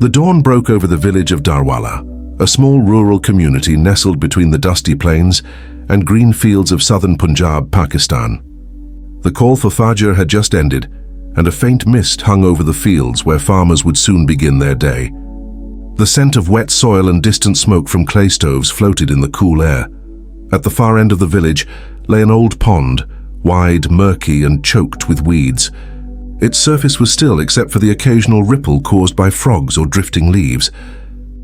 The dawn broke over the village of Darwala, a small rural community nestled between the dusty plains and green fields of southern Punjab, Pakistan. The call for Fajr had just ended, and a faint mist hung over the fields where farmers would soon begin their day. The scent of wet soil and distant smoke from clay stoves floated in the cool air. At the far end of the village lay an old pond, wide, murky, and choked with weeds. Its surface was still except for the occasional ripple caused by frogs or drifting leaves.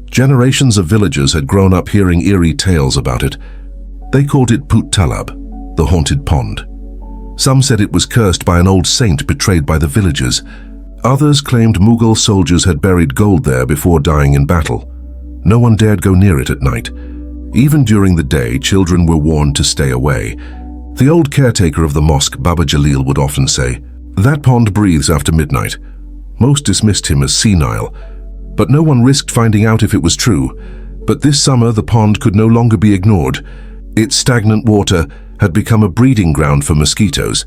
Generations of villagers had grown up hearing eerie tales about it. They called it Put Talab, the haunted pond. Some said it was cursed by an old saint betrayed by the villagers. Others claimed Mughal soldiers had buried gold there before dying in battle. No one dared go near it at night. Even during the day, children were warned to stay away. The old caretaker of the mosque, Baba Jalil, would often say, "That pond breathes after midnight." Most dismissed him as senile, but no one risked finding out if it was true. But this summer, the pond could no longer be ignored. Its stagnant water had become a breeding ground for mosquitoes.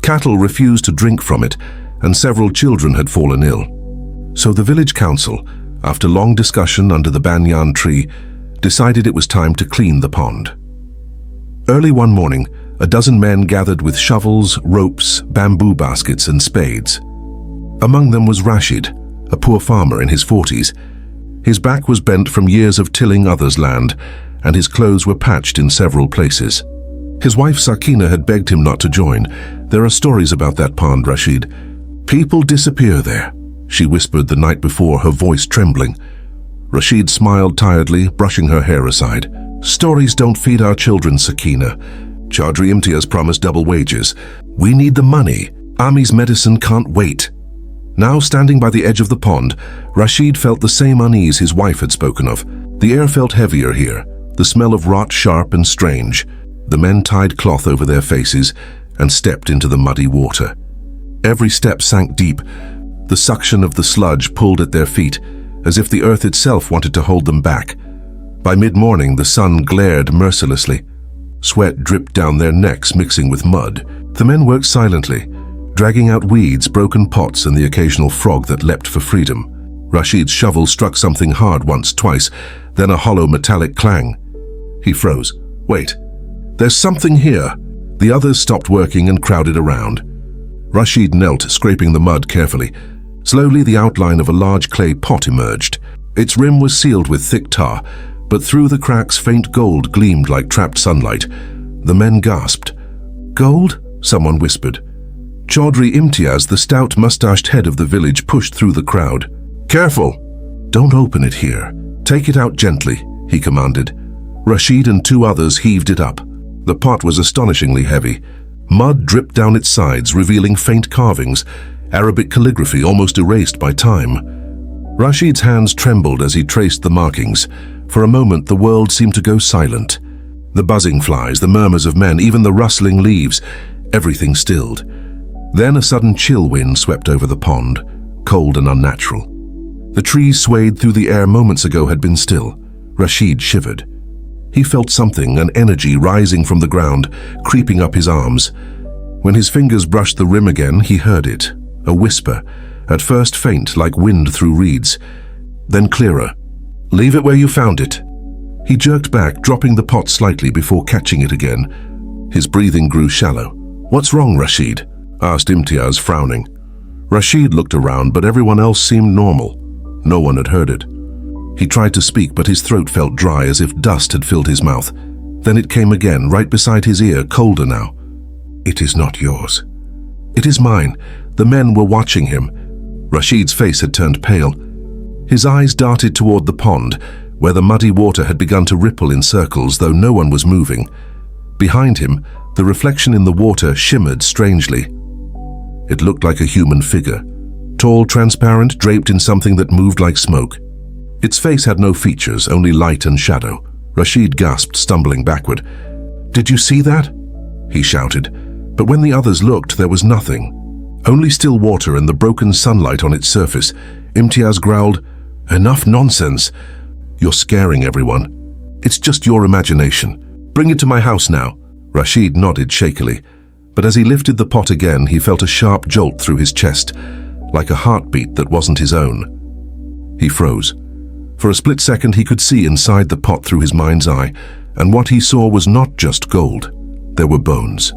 Cattle refused to drink from it, and several children had fallen ill. So the village council, after long discussion under the banyan tree, decided it was time to clean the pond. Early one morning, a dozen men gathered with shovels, ropes, bamboo baskets, and spades. Among them was Rashid, a poor farmer in his 40s. His back was bent from years of tilling others' land, and his clothes were patched in several places. His wife Sakina had begged him not to join. "There are stories about that pond, Rashid. People disappear there," she whispered the night before, her voice trembling. Rashid smiled tiredly, brushing her hair aside. "Stories don't feed our children, Sakina. Chaudhry Imtiaz promised double wages. We need the money. Ami's medicine can't wait." Now standing by the edge of the pond, Rashid felt the same unease his wife had spoken of. The air felt heavier here, the smell of rot sharp and strange. The men tied cloth over their faces and stepped into the muddy water. Every step sank deep. The suction of the sludge pulled at their feet, as if the earth itself wanted to hold them back. By mid-morning, the sun glared mercilessly. Sweat dripped down their necks, mixing with mud. The men worked silently, dragging out weeds, broken pots, and the occasional frog that leapt for freedom. Rashid's shovel struck something hard once, twice, then a hollow metallic clang. He froze. "Wait. There's something here." The others stopped working and crowded around. Rashid knelt, scraping the mud carefully. Slowly, the outline of a large clay pot emerged. Its rim was sealed with thick tar, but through the cracks faint gold gleamed like trapped sunlight. The men gasped. "Gold?" someone whispered. Chaudhry Imtiaz, the stout mustached head of the village, pushed through the crowd. "Careful! Don't open it here. Take it out gently," he commanded. Rashid and two others heaved it up. The pot was astonishingly heavy. Mud dripped down its sides, revealing faint carvings, Arabic calligraphy almost erased by time. Rashid's hands trembled as he traced the markings. For a moment, the world seemed to go silent. The buzzing flies, the murmurs of men, even the rustling leaves, everything stilled. Then a sudden chill wind swept over the pond, cold and unnatural. The trees swayed through the air moments ago had been still. Rashid shivered. He felt something, an energy rising from the ground, creeping up his arms. When his fingers brushed the rim again, he heard it, a whisper, at first faint like wind through reeds, then clearer. "Leave it where you found it." He jerked back, dropping the pot slightly before catching it again. His breathing grew shallow. "What's wrong, Rashid?" asked Imtiaz, frowning. Rashid looked around, but everyone else seemed normal. No one had heard it. He tried to speak, but his throat felt dry, as if dust had filled his mouth. Then it came again, right beside his ear, colder now. "It is not yours. It is mine." The men were watching him. Rashid's face had turned pale. His eyes darted toward the pond, where the muddy water had begun to ripple in circles, though no one was moving. Behind him, the reflection in the water shimmered strangely. It looked like a human figure, tall, transparent, draped in something that moved like smoke. Its face had no features, only light and shadow. Rashid gasped, stumbling backward. "Did you see that?" he shouted. But when the others looked, there was nothing. Only still water and the broken sunlight on its surface. Imtiaz growled, "Enough nonsense. You're scaring everyone. It's just your imagination. Bring it to my house now." Rashid nodded shakily, but as he lifted the pot again, he felt a sharp jolt through his chest, like a heartbeat that wasn't his own. He froze. For a split second he could see inside the pot through his mind's eye, and what he saw was not just gold. There were bones.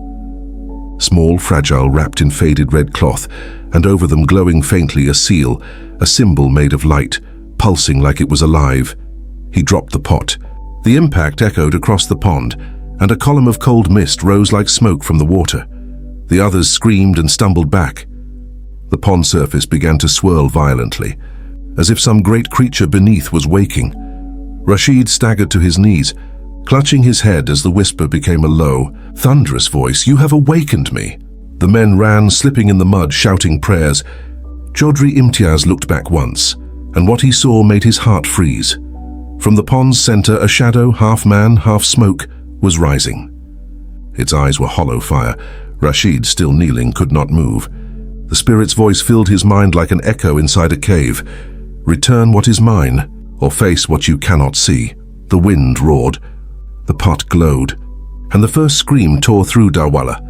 Small, fragile, wrapped in faded red cloth, and over them glowing faintly a seal, a symbol made of light, pulsing like it was alive. He dropped the pot. The impact echoed across the pond, and a column of cold mist rose like smoke from the water. The others screamed and stumbled back. The pond surface began to swirl violently, as if some great creature beneath was waking. Rashid staggered to his knees, clutching his head as the whisper became a low, thunderous voice. "You have awakened me." The men ran, slipping in the mud, shouting prayers. Chaudhry Imtiaz looked back once, and what he saw made his heart freeze. From the pond's center, a shadow, half man, half smoke, was rising. Its eyes were hollow fire. Rashid, still kneeling, could not move. The spirit's voice filled his mind like an echo inside a cave. "Return what is mine, or face what you cannot see." The wind roared. The pot glowed, and the first scream tore through Darwala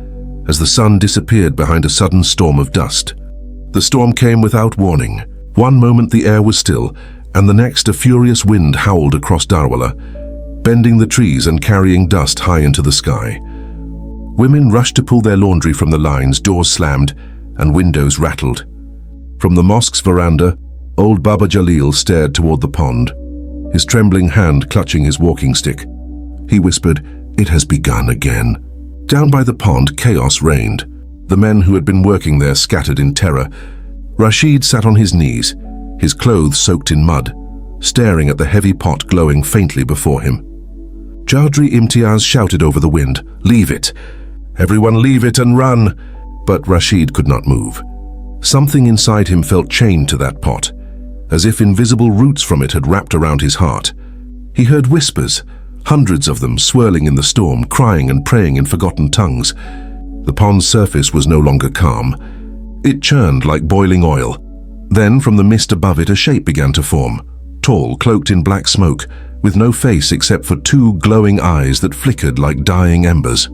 as the sun disappeared behind a sudden storm of dust. The storm came without warning. One moment the air was still, and the next a furious wind howled across Darwala, bending the trees and carrying dust high into the sky. Women rushed to pull their laundry from the lines, doors slammed, and windows rattled. From the mosque's veranda, old Baba Jalil stared toward the pond, his trembling hand clutching his walking stick. He whispered, "It has begun again." Down by the pond, chaos reigned. The men who had been working there scattered in terror. Rashid sat on his knees, his clothes soaked in mud, staring at the heavy pot glowing faintly before him. Chaudhry Imtiaz shouted over the wind, "Leave it! Everyone leave it and run!" But Rashid could not move. Something inside him felt chained to that pot, as if invisible roots from it had wrapped around his heart. He heard whispers, hundreds of them swirling in the storm, crying and praying in forgotten tongues. The pond's surface was no longer calm. It churned like boiling oil. Then, from the mist above it, a shape began to form, tall, cloaked in black smoke, with no face except for two glowing eyes that flickered like dying embers.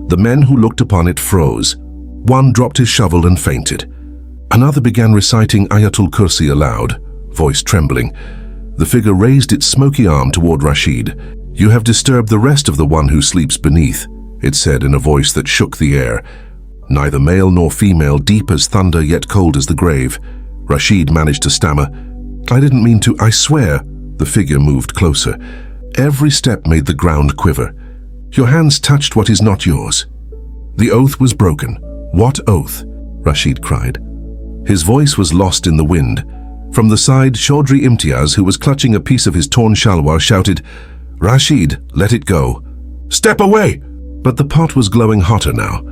The men who looked upon it froze. One dropped his shovel and fainted. Another began reciting Ayatul Kursi aloud, voice trembling. The figure raised its smoky arm toward Rashid. "You have disturbed the rest of the one who sleeps beneath," it said in a voice that shook the air. Neither male nor female, deep as thunder yet cold as the grave. Rashid managed to stammer, "I didn't mean to, I swear." The figure moved closer. Every step made the ground quiver. "Your hands touched what is not yours." The oath was broken. "What oath?" Rashid cried. His voice was lost in the wind. From the side, Chaudhry Imtiaz, who was clutching a piece of his torn shalwar, shouted, "Rashid, let it go. Step away!" But the pot was glowing hotter now.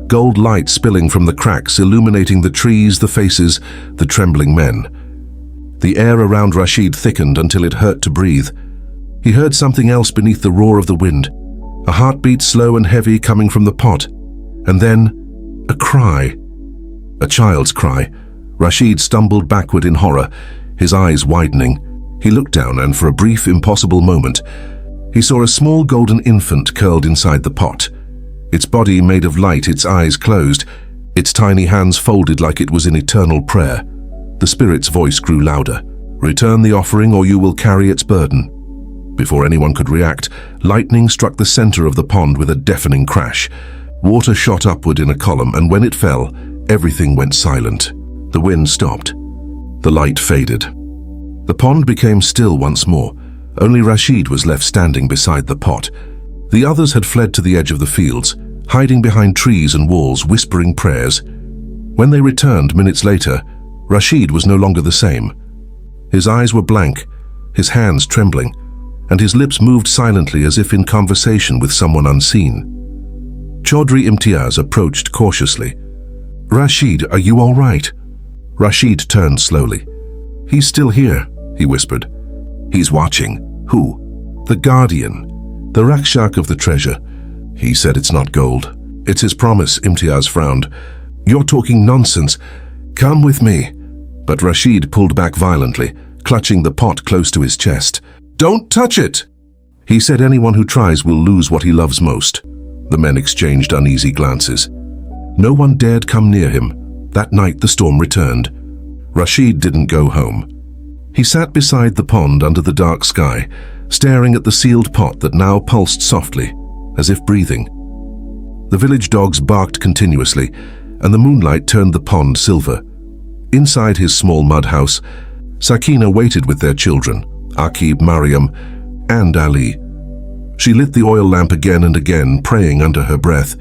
Gold light spilling from the cracks, illuminating the trees, the faces, the trembling men. The air around Rashid thickened until it hurt to breathe. He heard something else beneath the roar of the wind, a heartbeat slow and heavy coming from the pot, and then a cry. A child's cry. Rashid stumbled backward in horror, his eyes widening. He looked down and for a brief, impossible moment, he saw a small golden infant curled inside the pot. Its body made of light, its eyes closed, its tiny hands folded like it was in eternal prayer. The spirit's voice grew louder. "Return the offering or you will carry its burden." Before anyone could react, lightning struck the center of the pond with a deafening crash. Water shot upward in a column, and when it fell, everything went silent. The wind stopped. The light faded. The pond became still once more. Only Rashid was left standing beside the pot. The others had fled to the edge of the fields, hiding behind trees and walls, whispering prayers. When they returned minutes later, Rashid was no longer the same. His eyes were blank, his hands trembling, and his lips moved silently as if in conversation with someone unseen. Chaudhry Imtiaz approached cautiously. "Rashid, are you all right?" Rashid turned slowly. "He's still here," he whispered. "He's watching." "Who?" "The guardian, the Rakshak of the treasure." "He said it's not gold." "It's his promise," Imtiaz frowned. "You're talking nonsense. Come with me." But Rashid pulled back violently, clutching the pot close to his chest. "Don't touch it!" He said anyone who tries will lose what he loves most. The men exchanged uneasy glances. No one dared come near him. That night the storm returned. Rashid didn't go home. He sat beside the pond under the dark sky, staring at the sealed pot that now pulsed softly, as if breathing. The village dogs barked continuously, and the moonlight turned the pond silver. Inside his small mud house, Sakina waited with their children, Akib, Mariam, and Ali. She lit the oil lamp again and again, praying under her breath,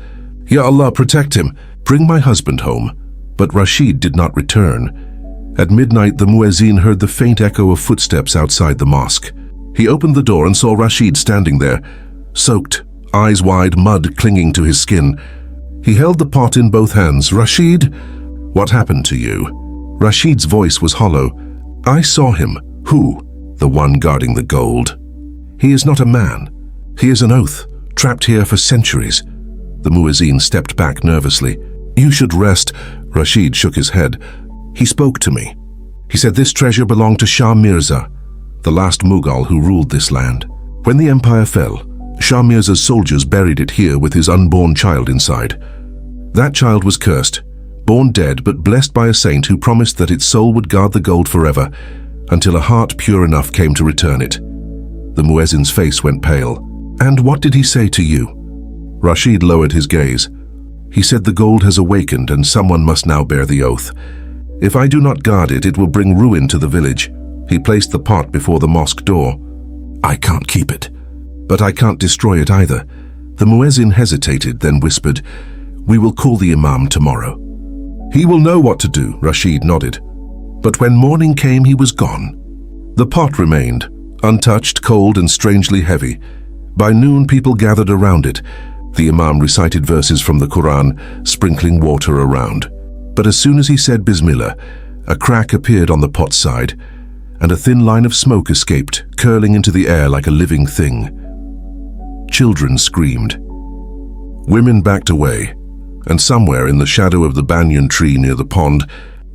"Ya Allah, protect him! Bring my husband home." But Rashid did not return. At midnight, the muezzin heard the faint echo of footsteps outside the mosque. He opened the door and saw Rashid standing there, soaked, eyes wide, mud clinging to his skin. He held the pot in both hands. "Rashid, what happened to you?" Rashid's voice was hollow. "I saw him." "Who?" "The one guarding the gold." "He is not a man. He is an oath, trapped here for centuries." The muezzin stepped back nervously. "You should rest." Rashid shook his head. "He spoke to me. He said this treasure belonged to Shah Mirza, the last Mughal who ruled this land. When the empire fell, Shah Mirza's soldiers buried it here with his unborn child inside. That child was cursed, born dead but blessed by a saint who promised that its soul would guard the gold forever, until a heart pure enough came to return it." The muezzin's face went pale. "And what did he say to you?" Rashid lowered his gaze. "He said the gold has awakened and someone must now bear the oath. If I do not guard it, it will bring ruin to the village." He placed the pot before the mosque door. "I can't keep it, but I can't destroy it either." The muezzin hesitated, then whispered, "We will call the imam tomorrow." "He will know what to do," Rashid nodded. But when morning came, he was gone. The pot remained, untouched, cold and strangely heavy. By noon, people gathered around it. The imam recited verses from the Quran, sprinkling water around. But as soon as he said Bismillah, a crack appeared on the pot's side, and a thin line of smoke escaped, curling into the air like a living thing. Children screamed. Women backed away, and somewhere in the shadow of the banyan tree near the pond,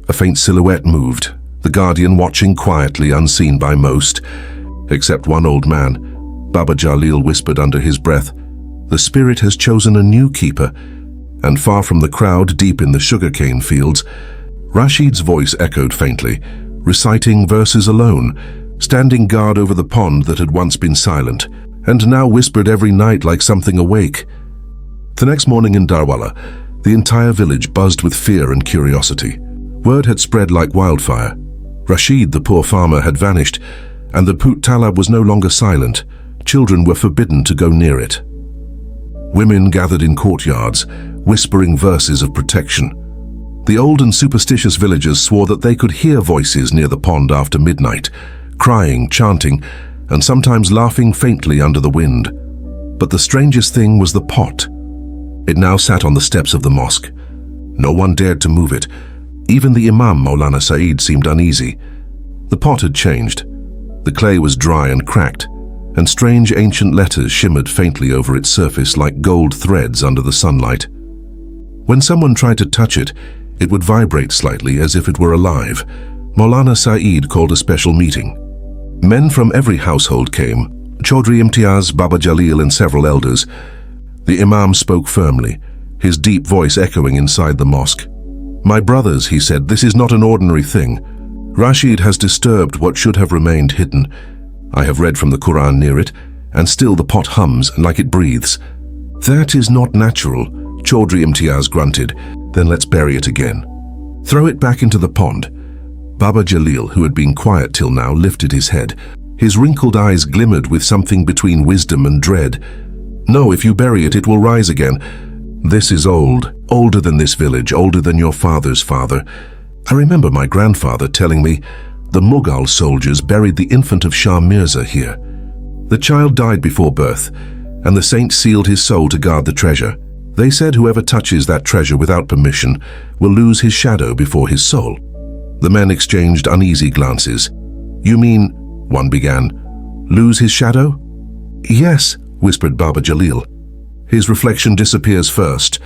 a faint silhouette moved, the guardian watching quietly, unseen by most, except one old man. Baba Jalil whispered under his breath, "The spirit has chosen a new keeper." And far from the crowd, deep in the sugarcane fields, Rashid's voice echoed faintly, reciting verses alone, standing guard over the pond that had once been silent, and now whispered every night like something awake. The next morning in Darwala, the entire village buzzed with fear and curiosity. Word had spread like wildfire. Rashid, the poor farmer, had vanished, and the Put Talab was no longer silent. Children were forbidden to go near it. Women gathered in courtyards, whispering verses of protection. The old and superstitious villagers swore that they could hear voices near the pond after midnight, crying, chanting, and sometimes laughing faintly under the wind. But the strangest thing was the pot. It now sat on the steps of the mosque. No one dared to move it. Even the Imam, Maulana Saeed, seemed uneasy. The pot had changed. The clay was dry and cracked, and strange ancient letters shimmered faintly over its surface like gold threads under the sunlight. When someone tried to touch it, it would vibrate slightly as if it were alive. Maulana Saeed called a special meeting. Men from every household came, Chaudhry Imtiaz, Baba Jalil and several elders. The Imam spoke firmly, his deep voice echoing inside the mosque. "My brothers," he said, "this is not an ordinary thing. Rashid has disturbed what should have remained hidden. I have read from the Quran near it, and still the pot hums like it breathes." "That is not natural," Chaudhry Imtiaz grunted. "Then let's bury it again. Throw it back into the pond." Baba Jalil, who had been quiet till now, lifted his head. His wrinkled eyes glimmered with something between wisdom and dread. "No, if you bury it, it will rise again. This is old, older than this village, older than your father's father. I remember my grandfather telling me the Mughal soldiers buried the infant of Shah Mirza here. The child died before birth, and the saint sealed his soul to guard the treasure. They said whoever touches that treasure without permission will lose his shadow before his soul." The men exchanged uneasy glances. "You mean," one began, "lose his shadow?" "Yes," whispered Baba Jalil. "His reflection disappears first,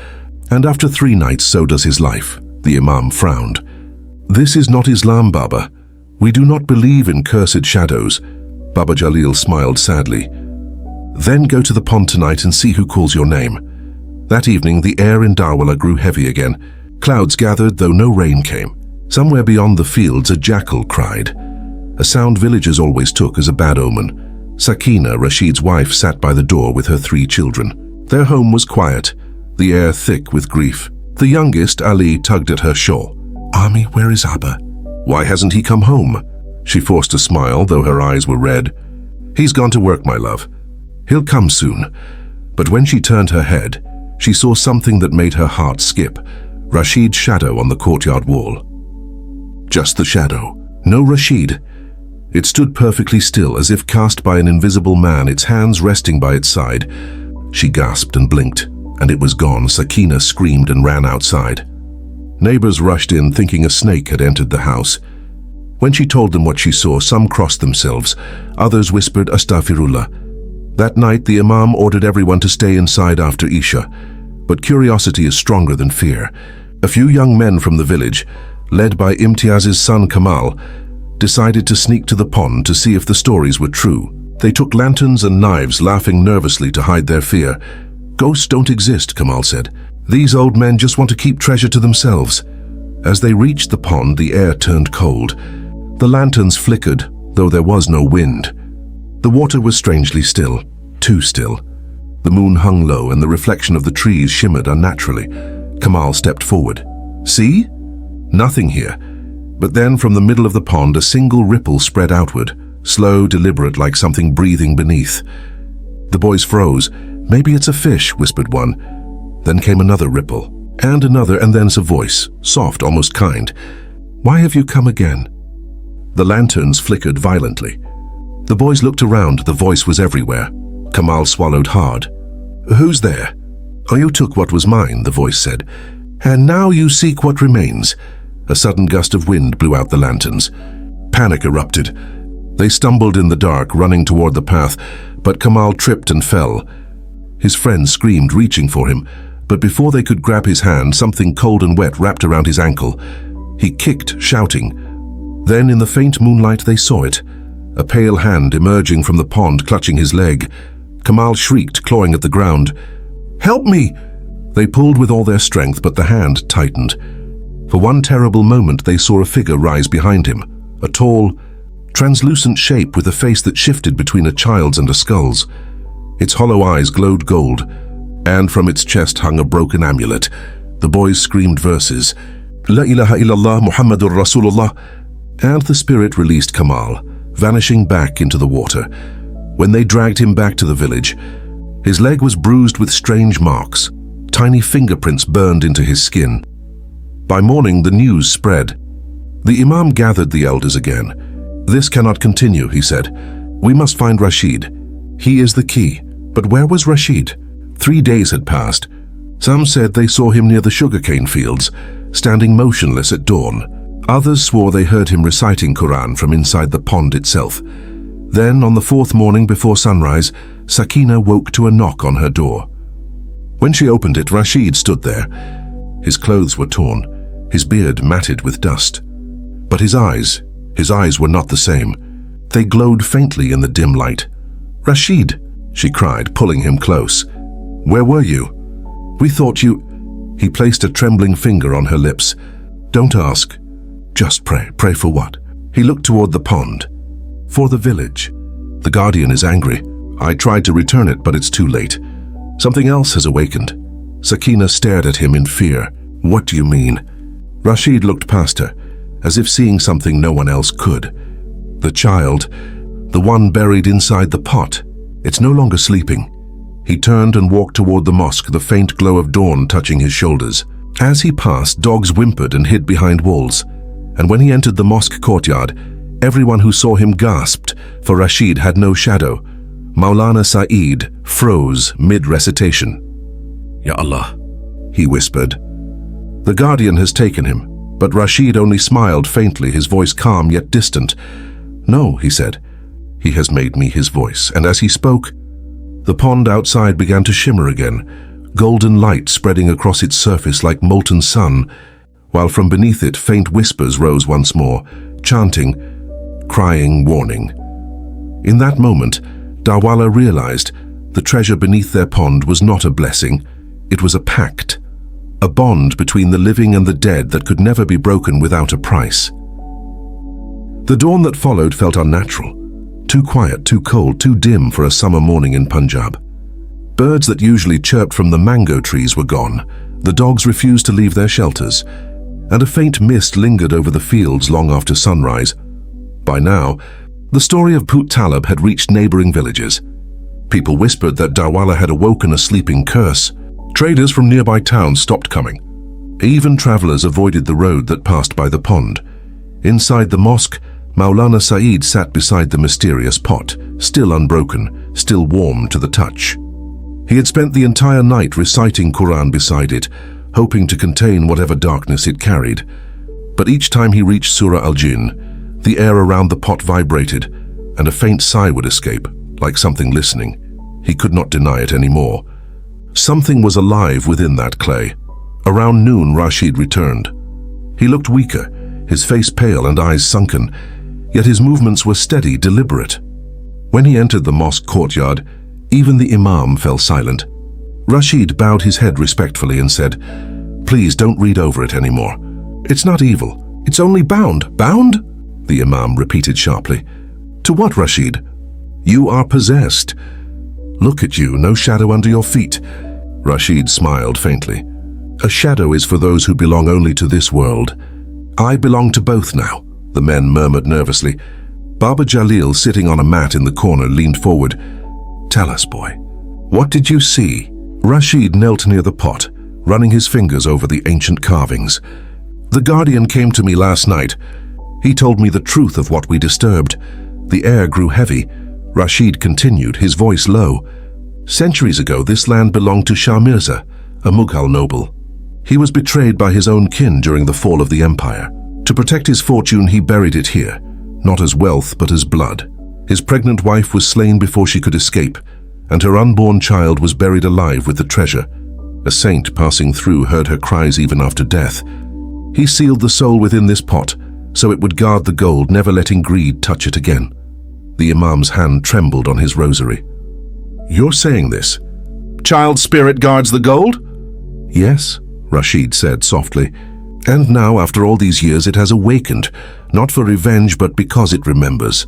and after 3 nights so does his life." The Imam frowned. "This is not Islam, Baba. We do not believe in cursed shadows." Baba Jalil smiled sadly. "Then go to the pond tonight and see who calls your name." That evening, the air in Darwala grew heavy again. Clouds gathered, though no rain came. Somewhere beyond the fields, a jackal cried. a sound villagers always took as a bad omen. Sakina, Rashid's wife, sat by the door with her 3 children. Their home was quiet, the air thick with grief. The youngest, Ali, tugged at her shawl. "Ami, where is Abba? Why hasn't he come home?" She forced a smile, though her eyes were red. "He's gone to work, my love. He'll come soon." But when she turned her head, she saw something that made her heart skip. Rashid's shadow on the courtyard wall. Just the shadow. No Rashid. It stood perfectly still, as if cast by an invisible man, its hands resting by its side. She gasped and blinked, and it was gone. Sakina screamed and ran outside. Neighbors rushed in, thinking a snake had entered the house. When she told them what she saw, some crossed themselves. Others whispered Astaghfirullah. That night, the Imam ordered everyone to stay inside after Isha. But curiosity is stronger than fear. A few young men from the village, led by Imtiaz's son Kamal, decided to sneak to the pond to see if the stories were true. They took lanterns and knives, laughing nervously to hide their fear. "Ghosts don't exist," Kamal said. "These old men just want to keep treasure to themselves." As they reached the pond, the air turned cold. The lanterns flickered, though there was no wind. The water was strangely still, too still. The moon hung low and the reflection of the trees shimmered unnaturally. Kamal stepped forward. "See? Nothing here." But then from the middle of the pond, a single ripple spread outward, slow, deliberate, like something breathing beneath. The boys froze. "Maybe it's a fish," whispered one. Then came another ripple, and another, and then a voice, soft, almost kind. "Why have you come again?" The lanterns flickered violently. The boys looked around. The voice was everywhere. Kamal swallowed hard. "Who's there?" "Oh, you took what was mine," the voice said. "And now you seek what remains." A sudden gust of wind blew out the lanterns. Panic erupted. They stumbled in the dark, running toward the path, but Kamal tripped and fell. His friends screamed, reaching for him, but before they could grab his hand, something cold and wet wrapped around his ankle. He kicked, shouting. Then in the faint moonlight they saw it, a pale hand emerging from the pond, clutching his leg. Kamal shrieked, clawing at the ground. "Help me!" They pulled with all their strength, but the hand tightened. For one terrible moment they saw a figure rise behind him, a tall, translucent shape with a face that shifted between a child's and a skull's. Its hollow eyes glowed gold, and from its chest hung a broken amulet. The boys screamed verses, "La ilaha illallah Muhammadur Rasulullah," and the spirit released Kamal, vanishing back into the water. When they dragged him back to the village, his leg was bruised with strange marks. Tiny fingerprints burned into his skin. By morning, the news spread. The Imam gathered the elders again. "This cannot continue," he said. "We must find Rashid. He is the key." But where was Rashid? 3 days had passed. Some said they saw him near the sugarcane fields, standing motionless at dawn. Others swore they heard him reciting Quran from inside the pond itself. Then, on the 4th morning before sunrise, Sakina woke to a knock on her door. When she opened it, Rashid stood there. His clothes were torn, his beard matted with dust. But his eyes were not the same. They glowed faintly in the dim light. "Rashid," she cried, pulling him close. "Where were you?" "We thought you—" He placed a trembling finger on her lips. "Don't ask. Just pray." "Pray for what?" He looked toward the pond. "For the village. The guardian is angry. I tried to return it, but it's too late. Something else has awakened." Sakina stared at him in fear. "What do you mean?" Rashid looked past her, as if seeing something no one else could. "The child, the one buried inside the pot. It's no longer sleeping." He turned and walked toward the mosque, the faint glow of dawn touching his shoulders. As he passed, dogs whimpered and hid behind walls. And when he entered the mosque courtyard, everyone who saw him gasped, for Rashid had no shadow. Maulana Saeed froze mid-recitation. "Ya Allah," he whispered. "The guardian has taken him," but Rashid only smiled faintly, his voice calm yet distant. "No," he said. "He has made me his voice." And as he spoke, the pond outside began to shimmer again, golden light spreading across its surface like molten sun, while from beneath it faint whispers rose once more, chanting, crying, warning. In that moment, Darwala realized the treasure beneath their pond was not a blessing, it was a pact, a bond between the living and the dead that could never be broken without a price. The dawn that followed felt unnatural. Too quiet, too cold, too dim for a summer morning in Punjab. Birds that usually chirped from the mango trees were gone. The dogs refused to leave their shelters, and a faint mist lingered over the fields long after sunrise. By now, the story of Put Talib had reached neighboring villages. People whispered that Darwala had awoken a sleeping curse. Traders from nearby towns stopped coming. Even travelers avoided the road that passed by the pond. Inside the mosque, Maulana Saeed sat beside the mysterious pot, still unbroken, still warm to the touch. He had spent the entire night reciting Quran beside it, hoping to contain whatever darkness it carried. But each time he reached Surah Al-Jinn, the air around the pot vibrated, and a faint sigh would escape, like something listening. He could not deny it anymore. Something was alive within that clay. Around noon, Rashid returned. He looked weaker, his face pale and eyes sunken, yet his movements were steady, deliberate. When he entered the mosque courtyard, even the imam fell silent. Rashid bowed his head respectfully and said, "Please don't read over it anymore. It's not evil. It's only bound." "Bound?" the imam repeated sharply. "To what, Rashid?" "You are possessed. Look at you, no shadow under your feet." Rashid smiled faintly. "A shadow is for those who belong only to this world. I belong to both now," the men murmured nervously. Baba Jalil, sitting on a mat in the corner, leaned forward. "Tell us, boy, what did you see?" Rashid knelt near the pot, running his fingers over the ancient carvings. "The guardian came to me last night. He told me the truth of what we disturbed." The air grew heavy. Rashid continued, his voice low. "Centuries ago, this land belonged to Shah Mirza, a Mughal noble. He was betrayed by his own kin during the fall of the empire. To protect his fortune, he buried it here, not as wealth but as blood. His pregnant wife was slain before she could escape, and her unborn child was buried alive with the treasure. A saint passing through heard her cries even after death. He sealed the soul within this pot, so it would guard the gold, never letting greed touch it again." The imam's hand trembled on his rosary. "You're saying this? Child spirit guards the gold?" "Yes," Rashid said softly. "And now, after all these years, it has awakened, not for revenge, but because it remembers.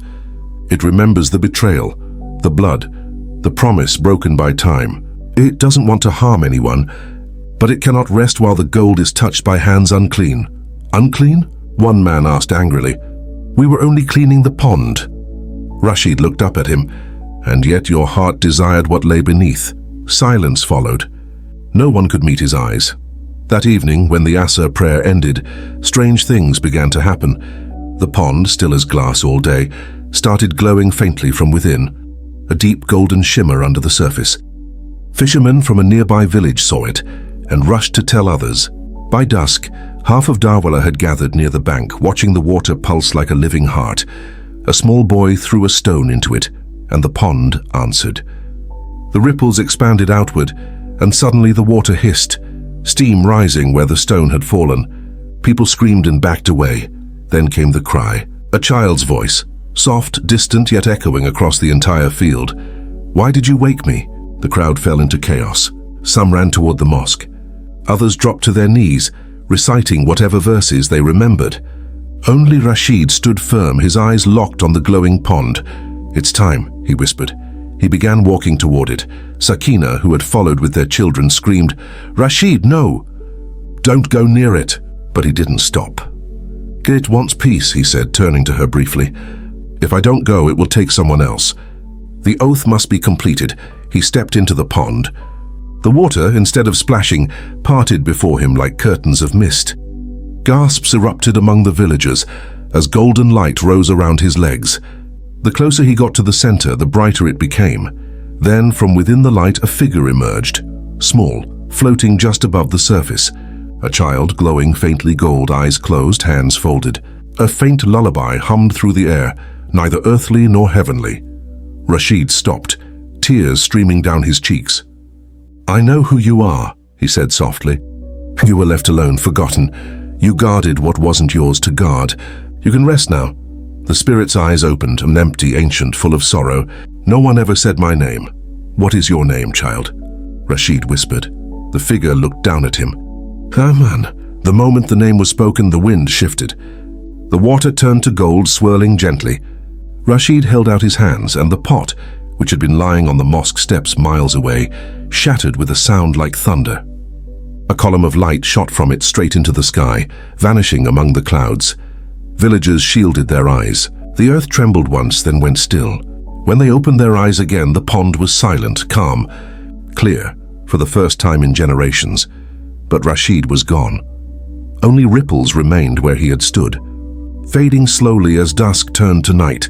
It remembers the betrayal, the blood, the promise broken by time. It doesn't want to harm anyone, but it cannot rest while the gold is touched by hands unclean." "Unclean?" one man asked angrily. "We were only cleaning the pond." Rashid looked up at him. "And yet your heart desired what lay beneath." Silence followed. No one could meet his eyes. That evening, when the Asr prayer ended, strange things began to happen. The pond, still as glass all day, started glowing faintly from within, a deep golden shimmer under the surface. Fishermen from a nearby village saw it and rushed to tell others. By dusk, half of Darwala had gathered near the bank, watching the water pulse like a living heart. A small boy threw a stone into it, and the pond answered. The ripples expanded outward, and suddenly the water hissed, steam rising where the stone had fallen. People screamed and backed away. Then came the cry, a child's voice, soft, distant, yet echoing across the entire field. "Why did you wake me?" The crowd fell into chaos. Some ran toward the mosque. Others dropped to their knees, reciting whatever verses they remembered. Only Rashid stood firm, his eyes locked on the glowing pond. "It's time," he whispered. He began walking toward it. Sakina, who had followed with their children, screamed, "Rashid, no! Don't go near it!" But he didn't stop. "It wants peace," he said, turning to her briefly. "If I don't go, it will take someone else." The oath must be completed. He stepped into the pond. The water, instead of splashing, parted before him like curtains of mist. Gasps erupted among the villagers as golden light rose around his legs. The closer he got to the center, the brighter it became. Then, from within the light, a figure emerged, small, floating just above the surface. A child, glowing faintly gold, eyes closed, hands folded. A faint lullaby hummed through the air, neither earthly nor heavenly. Rashid stopped, tears streaming down his cheeks. "I know who you are," he said softly. "You were left alone, forgotten. You guarded what wasn't yours to guard. You can rest now." The spirit's eyes opened, an empty, ancient, full of sorrow. "No one ever said my name." "What is your name, child?" Rashid whispered. The figure looked down at him. "Aman." The moment the name was spoken, the wind shifted. The water turned to gold, swirling gently. Rashid held out his hands, and the pot, which had been lying on the mosque steps miles away, shattered with a sound like thunder. A column of light shot from it straight into the sky, vanishing among the clouds. Villagers shielded their eyes. The earth trembled once, then went still. When they opened their eyes again, the pond was silent, calm, clear, for the first time in generations. But Rashid was gone. Only ripples remained where he had stood. Fading slowly as dusk turned to night,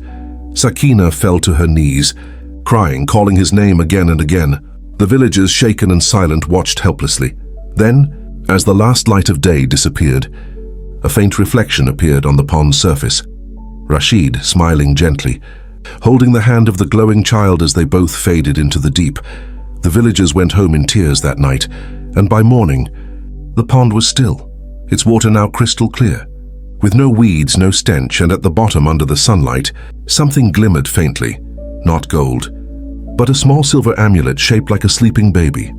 Sakina fell to her knees, crying, calling his name again and again. The villagers, shaken and silent, watched helplessly. Then, as the last light of day disappeared, a faint reflection appeared on the pond's surface. Rashid, smiling gently, holding the hand of the glowing child as they both faded into the deep. The villagers went home in tears that night, and by morning, the pond was still, its water now crystal clear. With no weeds, no stench, and at the bottom under the sunlight, something glimmered faintly, not gold, but a small silver amulet shaped like a sleeping baby.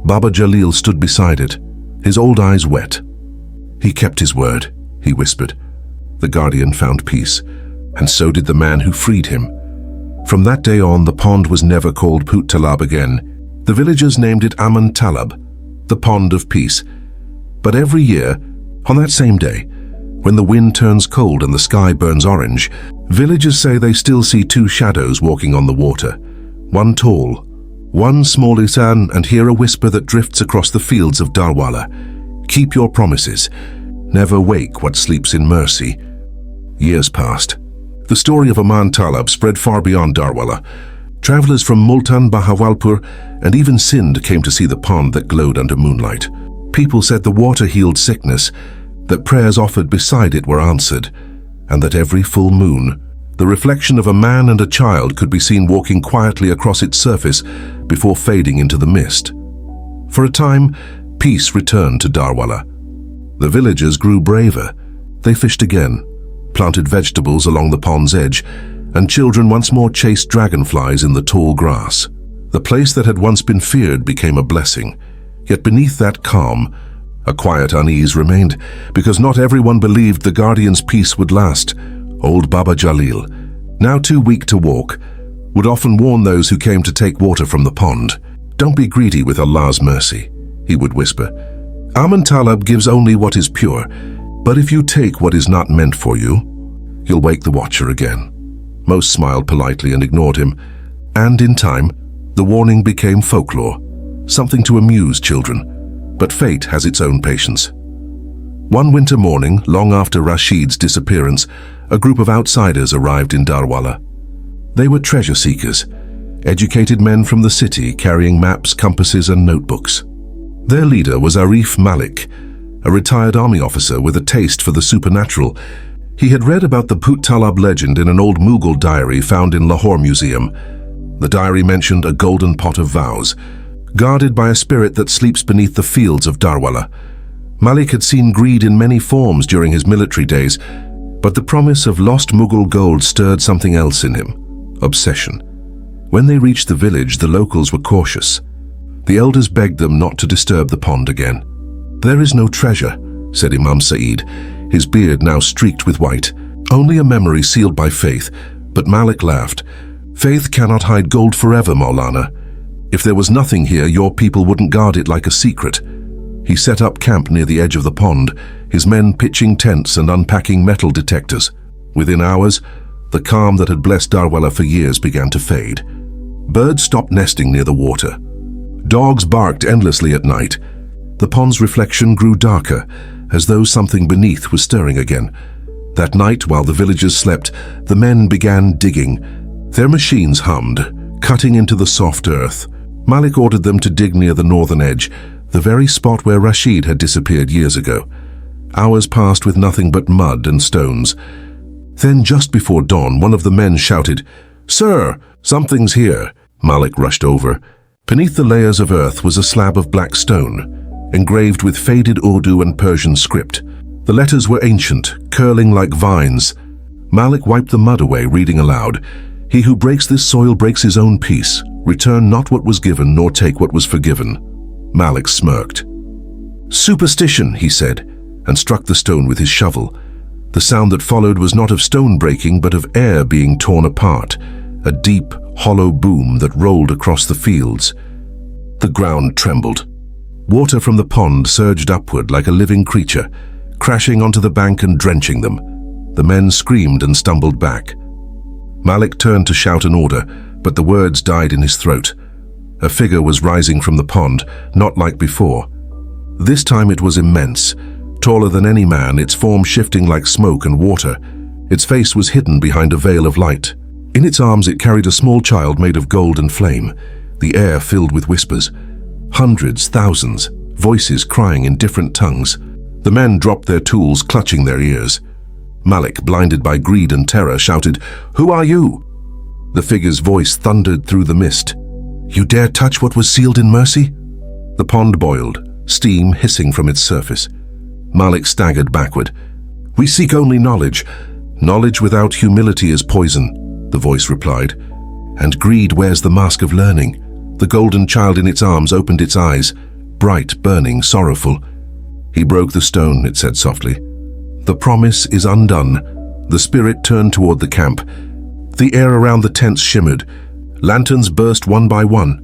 Baba Jalil stood beside it, his old eyes wet. "He kept his word," he whispered. The guardian found peace, and so did the man who freed him. From that day on, the pond was never called Put Talab again. The villagers named it Aman Talab, the Pond of Peace. But every year, on that same day, when the wind turns cold and the sky burns orange, villagers say they still see two shadows walking on the water, one tall, one small insan, and hear a whisper that drifts across the fields of Darwala. "Keep your promises. Never wake what sleeps in mercy." Years passed. The story of Aman Talab spread far beyond Darwala. Travelers from Multan, Bahawalpur, and even Sindh came to see the pond that glowed under moonlight. People said the water healed sickness, that prayers offered beside it were answered, and that every full moon, the reflection of a man and a child could be seen walking quietly across its surface before fading into the mist. For a time, peace returned to Darwala. The villagers grew braver. They fished again, planted vegetables along the pond's edge, and children once more chased dragonflies in the tall grass. The place that had once been feared became a blessing. Yet beneath that calm, a quiet unease remained, because not everyone believed the guardian's peace would last. Old Baba Jalil, now too weak to walk, would often warn those who came to take water from the pond. "Don't be greedy with Allah's mercy," he would whisper. "Aman Talab gives only what is pure, but if you take what is not meant for you, you'll wake the watcher again." Most smiled politely and ignored him, and in time, the warning became folklore, something to amuse children. But fate has its own patience. One winter morning, long after Rashid's disappearance, a group of outsiders arrived in Darwala. They were treasure seekers, educated men from the city carrying maps, compasses, and notebooks. Their leader was Arif Malik, a retired army officer with a taste for the supernatural. He had read about the Put Talab legend in an old Mughal diary found in Lahore Museum. The diary mentioned a golden pot of vows, guarded by a spirit that sleeps beneath the fields of Darwala. Malik had seen greed in many forms during his military days, but the promise of lost Mughal gold stirred something else in him: obsession. When they reached the village, the locals were cautious. The elders begged them not to disturb the pond again. "There is no treasure," said Imam Saeed, his beard now streaked with white. "Only a memory sealed by faith." But Malik laughed. "Faith cannot hide gold forever, Maulana. If there was nothing here, your people wouldn't guard it like a secret." He set up camp near the edge of the pond, his men pitching tents and unpacking metal detectors. Within hours, the calm that had blessed Darwala for years began to fade. Birds stopped nesting near the water. Dogs barked endlessly at night. The pond's reflection grew darker, as though something beneath was stirring again. That night, while the villagers slept, the men began digging. Their machines hummed, cutting into the soft earth. Malik ordered them to dig near the northern edge, the very spot where Rashid had disappeared years ago. Hours passed with nothing but mud and stones. Then, just before dawn, one of the men shouted, "Sir, something's here." Malik rushed over. Beneath the layers of earth was a slab of black stone, engraved with faded Urdu and Persian script. The letters were ancient, curling like vines. Malik wiped the mud away, reading aloud, "He who breaks this soil breaks his own peace. Return not what was given, nor take what was forgiven." Malik smirked. "Superstition," he said, and struck the stone with his shovel. The sound that followed was not of stone breaking, but of air being torn apart, a deep, hollow boom that rolled across the fields. The ground trembled. Water from the pond surged upward like a living creature, crashing onto the bank and drenching them. The men screamed and stumbled back. Malik turned to shout an order, but the words died in his throat. A figure was rising from the pond, not like before. This time it was immense, taller than any man, its form shifting like smoke and water. Its face was hidden behind a veil of light. In its arms it carried a small child made of gold and flame, the air filled with whispers. Hundreds, thousands, voices crying in different tongues. The men dropped their tools, clutching their ears. Malik, blinded by greed and terror, shouted, "Who are you?" The figure's voice thundered through the mist. "You dare touch what was sealed in mercy?" The pond boiled, steam hissing from its surface. Malik staggered backward. "We seek only knowledge. Knowledge without humility is poison," the voice replied. "And greed wears the mask of learning." The golden child in its arms opened its eyes, bright, burning, sorrowful. "He broke the stone," it said softly. "The promise is undone." The spirit turned toward the camp. The air around the tents shimmered. Lanterns burst one by one.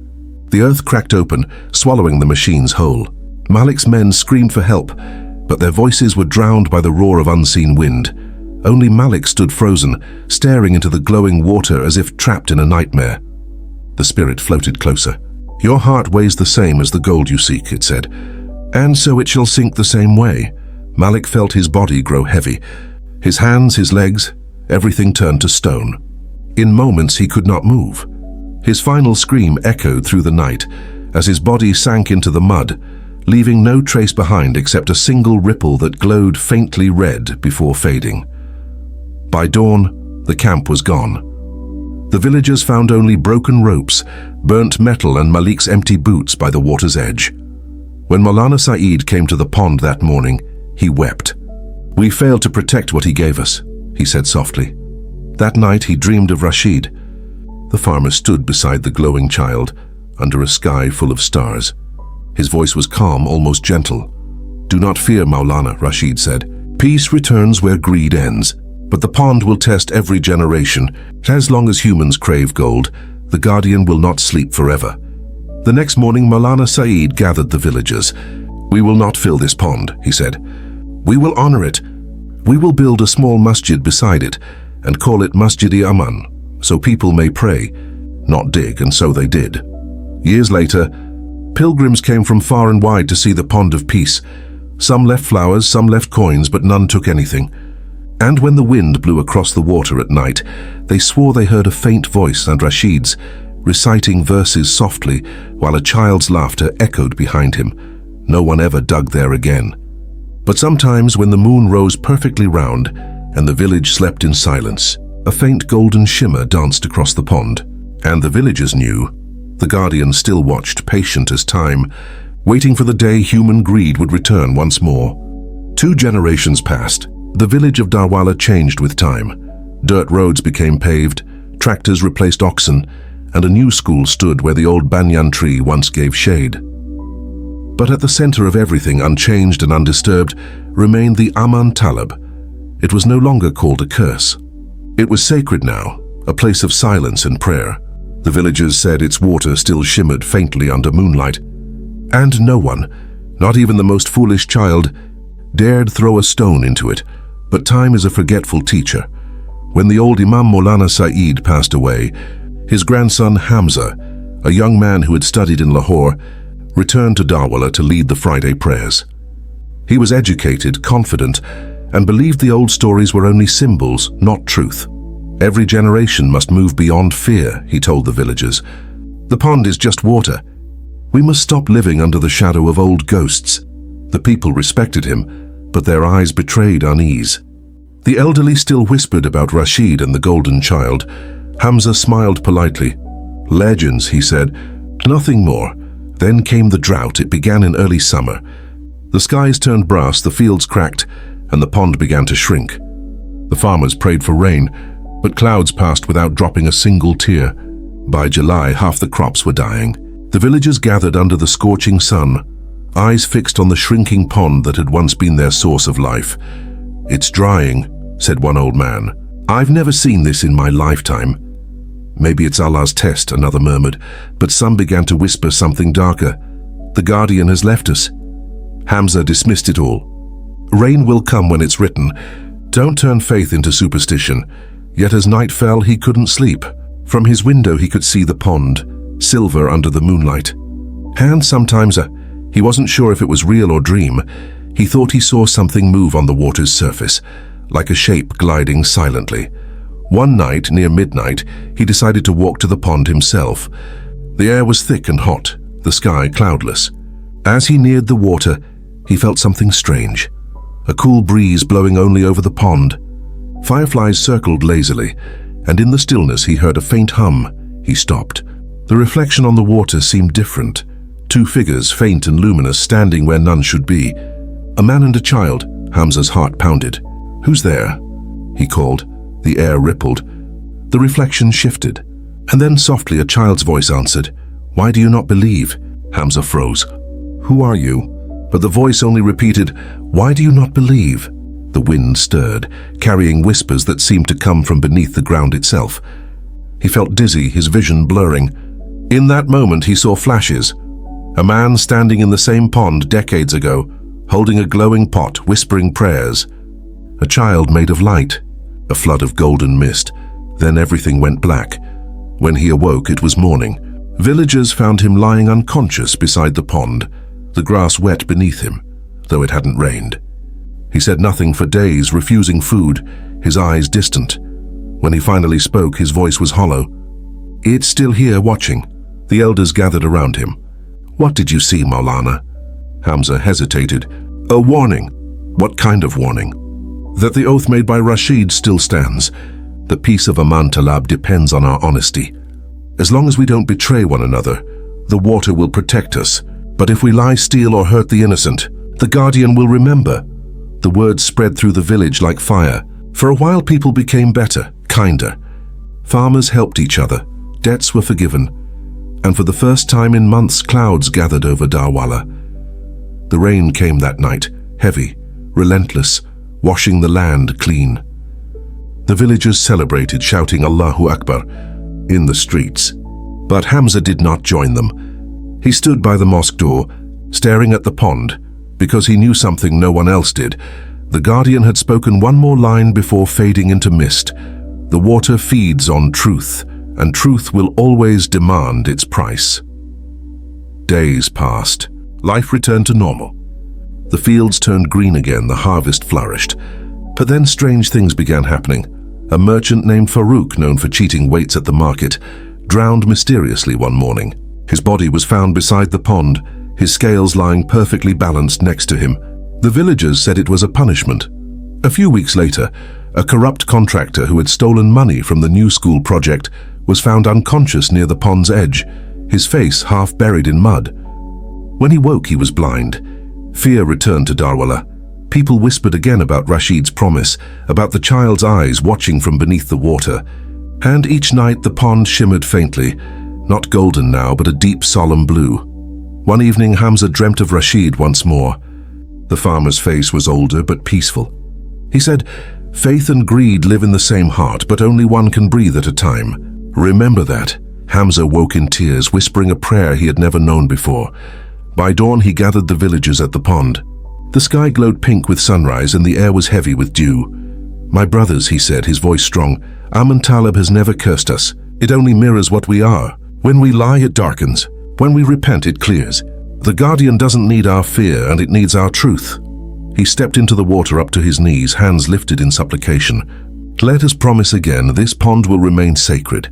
The earth cracked open, swallowing the machines whole. Malik's men screamed for help, but their voices were drowned by the roar of unseen wind. Only Malik stood frozen, staring into the glowing water as if trapped in a nightmare. The spirit floated closer. "Your heart weighs the same as the gold you seek," it said, "and so it shall sink the same way." Malik felt his body grow heavy. His hands, his legs, everything turned to stone. In moments he could not move. His final scream echoed through the night as his body sank into the mud, leaving no trace behind except a single ripple that glowed faintly red before fading. By dawn, the camp was gone. The villagers found only broken ropes, burnt metal and Malik's empty boots by the water's edge. When Maulana Saeed came to the pond that morning, he wept. "We failed to protect what he gave us," he said softly. That night he dreamed of Rashid. The farmer stood beside the glowing child, under a sky full of stars. His voice was calm, almost gentle. "Do not fear, Maulana," Rashid said. "Peace returns where greed ends. But the pond will test every generation. As long as humans crave gold, the guardian will not sleep forever." The next morning, Maulana Saeed gathered the villagers. "We will not fill this pond," he said. "We will honor it. We will build a small masjid beside it and call it Masjid-i-Aman, so people may pray, not dig, and so they did." Years later, pilgrims came from far and wide to see the pond of peace. Some left flowers, some left coins, but none took anything. And when the wind blew across the water at night, they swore they heard a faint voice and Rashid's, reciting verses softly while a child's laughter echoed behind him. No one ever dug there again. But sometimes when the moon rose perfectly round and the village slept in silence, a faint golden shimmer danced across the pond. And the villagers knew. The guardian still watched, patient as time, waiting for the day human greed would return once more. 2 generations passed. The village of Darwala changed with time. Dirt roads became paved, tractors replaced oxen, and a new school stood where the old banyan tree once gave shade. But at the center of everything, unchanged and undisturbed, remained the Aman Talab. It was no longer called a curse. It was sacred now, a place of silence and prayer. The villagers said its water still shimmered faintly under moonlight, and no one, not even the most foolish child, dared throw a stone into it. But time is a forgetful teacher. When the old Imam Maulana Saeed passed away, his grandson Hamza, a young man who had studied in Lahore, returned to Darwala to lead the Friday prayers. He was educated, confident, and believed the old stories were only symbols, not truth. Every generation must move beyond fear, he told the villagers. The pond is just water. We must stop living under the shadow of old ghosts. The people respected him, but their eyes betrayed unease. The elderly still whispered about Rashid and the golden child. Hamza smiled politely. "Legends," he said, "nothing more." Then came the drought. It began in early summer. The skies turned brass, the fields cracked, and the pond began to shrink. The farmers prayed for rain, but clouds passed without dropping a single tear. By July, half the crops were dying. The villagers gathered under the scorching sun, eyes fixed on the shrinking pond that had once been their source of life. "It's drying," said one old man. "I've never seen this in my lifetime." "Maybe it's Allah's test," another murmured, but some began to whisper something darker. "The guardian has left us." Hamza dismissed it all. "Rain will come when it's written. Don't turn faith into superstition." Yet as night fell, he couldn't sleep. From his window he could see the pond, silver under the moonlight. And sometimes, he wasn't sure if it was real or dream, he thought he saw something move on the water's surface, like a shape gliding silently. One night, near midnight, he decided to walk to the pond himself. The air was thick and hot, the sky cloudless. As he neared the water, he felt something strange. A cool breeze blowing only over the pond. Fireflies circled lazily, and in the stillness he heard a faint hum. He stopped. The reflection on the water seemed different. Two figures, faint and luminous, standing where none should be. A man and a child. Hamza's heart pounded. "Who's there?" he called. The air rippled. The reflection shifted. And then softly a child's voice answered, "Why do you not believe?" Hamza froze. "Who are you?" But the voice only repeated, "Why do you not believe?" The wind stirred, carrying whispers that seemed to come from beneath the ground itself. He felt dizzy, his vision blurring. In that moment he saw flashes. A man standing in the same pond decades ago, holding a glowing pot, whispering prayers. A child made of light. A flood of golden mist. Then everything went black. When he awoke, it was morning. Villagers found him lying unconscious beside the pond, the grass wet beneath him, though it hadn't rained. He said nothing for days, refusing food, his eyes distant. When he finally spoke, his voice was hollow. "It's still here, watching." The elders gathered around him. "What did you see, Maulana?" Hamza hesitated. "A warning." "What kind of warning?" "That the oath made by Rashid still stands. The peace of Aman Talab depends on our honesty. As long as we don't betray one another, the water will protect us. But if we lie, steal, or hurt the innocent, the guardian will remember." The words spread through the village like fire. For a while people became better, kinder. Farmers helped each other, debts were forgiven, and for the first time in months clouds gathered over Darwala. The rain came that night, heavy, relentless, washing the land clean. The villagers celebrated, shouting Allahu Akbar in the streets. But Hamza did not join them. He stood by the mosque door, staring at the pond, because he knew something no one else did. The guardian had spoken one more line before fading into mist. The water feeds on truth, and truth will always demand its price. Days passed. Life returned to normal. The fields turned green again, the harvest flourished. But then strange things began happening. A merchant named Farouk, known for cheating waits at the market, drowned mysteriously one morning. His body was found beside the pond, his scales lying perfectly balanced next to him. The villagers said it was a punishment. A few weeks later, a corrupt contractor who had stolen money from the new school project was found unconscious near the pond's edge, his face half buried in mud. When he woke, he was blind. Fear returned to Darwala. People whispered again about Rashid's promise, about the child's eyes watching from beneath the water. And each night the pond shimmered faintly, not golden now, but a deep, solemn blue. One evening Hamza dreamt of Rashid once more. The farmer's face was older but peaceful. He said, "Faith and greed live in the same heart, but only one can breathe at a time. Remember that." Hamza woke in tears, whispering a prayer he had never known before. By dawn he gathered the villagers at the pond. The sky glowed pink with sunrise and the air was heavy with dew. "My brothers," he said, his voice strong, "Aman Talib has never cursed us. It only mirrors what we are. When we lie, it darkens. When we repent, it clears. The guardian doesn't need our fear, and it needs our truth." He stepped into the water up to his knees, hands lifted in supplication. "Let us promise again, this pond will remain sacred.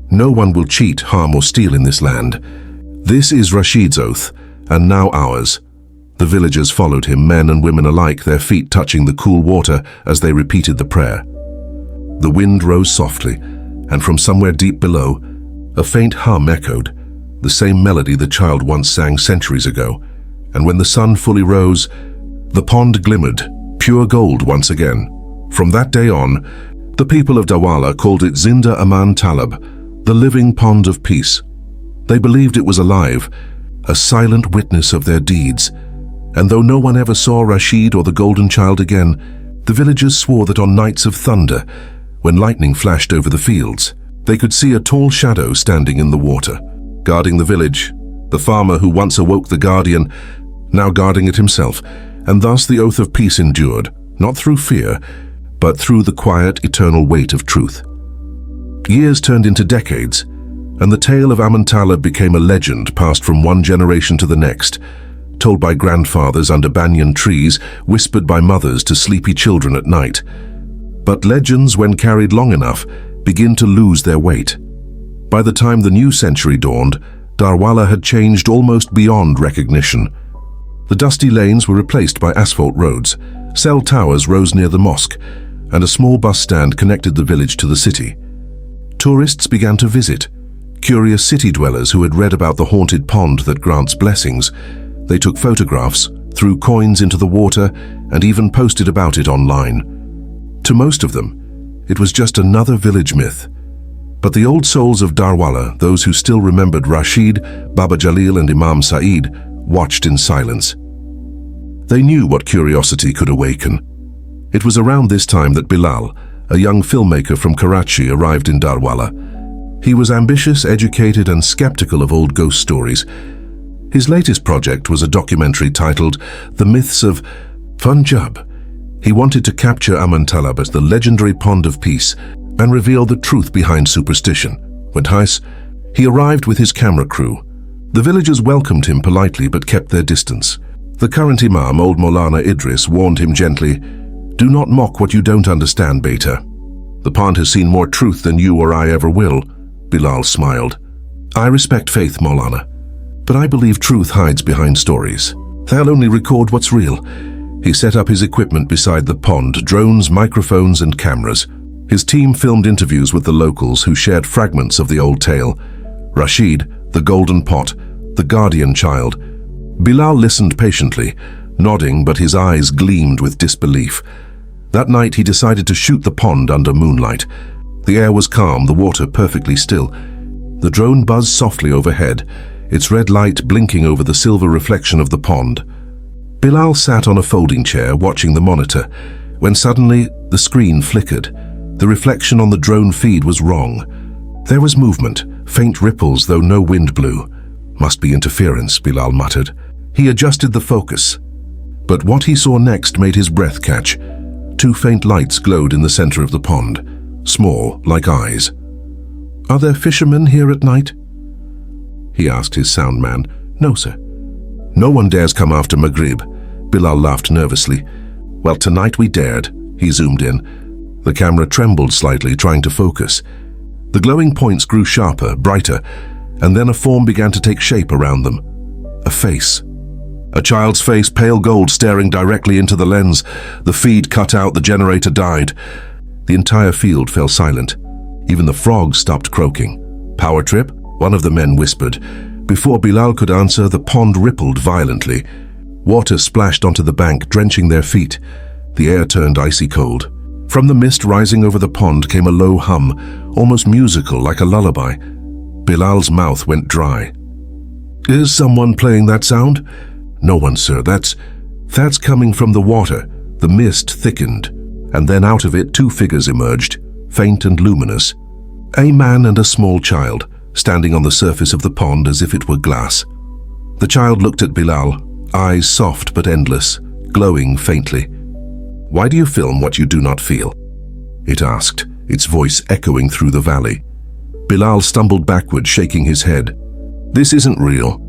No one will cheat, harm, or steal in this land. This is Rashid's oath, and now ours." The villagers followed him, men and women alike, their feet touching the cool water as they repeated the prayer. The wind rose softly, and from somewhere deep below, a faint hum echoed, the same melody the child once sang centuries ago. And when the sun fully rose, the pond glimmered, pure gold once again. From that day on, the people of Darwala called it Zinda Aman Talab, the living pond of peace. They believed it was alive, a silent witness of their deeds. And though no one ever saw Rashid or the golden child again, The villagers swore that on nights of thunder, when lightning flashed over the fields, they could see a tall shadow standing in the water, guarding the village. The farmer who once awoke the guardian, now guarding it himself, and thus the oath of peace endured, not through fear, but through the quiet, eternal weight of truth. Years turned into decades, and the tale of Amantala became a legend passed from one generation to the next, told by grandfathers under banyan trees, whispered by mothers to sleepy children at night. But legends, when carried long enough, begin to lose their weight. By the time the new century dawned, Darwala had changed almost beyond recognition. The dusty lanes were replaced by asphalt roads, cell towers rose near the mosque, and a small bus stand connected the village to the city. Tourists began to visit, curious city dwellers who had read about the haunted pond that grants blessings. They took photographs, threw coins into the water, and even posted about it online. To most of them, it was just another village myth. But the old souls of Darwala, those who still remembered Rashid, Baba Jalil and Imam Saeed, watched in silence. They knew what curiosity could awaken. It was around this time that Bilal, a young filmmaker from Karachi, arrived in Darwala. He was ambitious, educated, and skeptical of old ghost stories. His latest project was a documentary titled The Myths of Punjab. He wanted to capture Amantala as the legendary pond of peace and reveal the truth behind superstition. When he arrived with his camera crew. The villagers welcomed him politely but kept their distance. The current imam, old Maulana Idris, warned him gently, "Do not mock what you don't understand, Beta. The pond has seen more truth than you or I ever will." Bilal smiled. "I respect faith, Maulana, but I believe truth hides behind stories. They'll only record what's real." He set up his equipment beside the pond, drones, microphones, and cameras. His team filmed interviews with the locals who shared fragments of the old tale. Rashid, the golden pot, the guardian child. Bilal listened patiently, nodding, but his eyes gleamed with disbelief. That night he decided to shoot the pond under moonlight. The air was calm, the water perfectly still. The drone buzzed softly overhead, its red light blinking over the silver reflection of the pond. Bilal sat on a folding chair watching the monitor, when suddenly the screen flickered. The reflection on the drone feed was wrong. There was movement, faint ripples though no wind blew. "Must be interference," Bilal muttered. He adjusted the focus. But what he saw next made his breath catch. Two faint lights glowed in the center of the pond, small, like eyes. "Are there fishermen here at night?" he asked his sound man. "No, sir." "No one dares come after Maghrib." Bilal laughed nervously. "Well, tonight we dared." He zoomed in. The camera trembled slightly, trying to focus. The glowing points grew sharper, brighter, and then a form began to take shape around them. A face. A child's face, pale gold, staring directly into the lens. The feed cut out, the generator died. The entire field fell silent. Even the frogs stopped croaking. "Power trip?" one of the men whispered. Before Bilal could answer, the pond rippled violently. Water splashed onto the bank, drenching their feet. The air turned icy cold. From the mist rising over the pond came a low hum, almost musical, like a lullaby. Bilal's mouth went dry. "Is someone playing that sound?" "No one, sir. That's coming from the water." The mist thickened, and then out of it 2 figures emerged, faint and luminous. A man and a small child, standing on the surface of the pond as if it were glass. The child looked at Bilal, eyes soft but endless, glowing faintly. "Why do you film what you do not feel?" it asked, its voice echoing through the valley. Bilal stumbled backward, shaking his head. "This isn't real.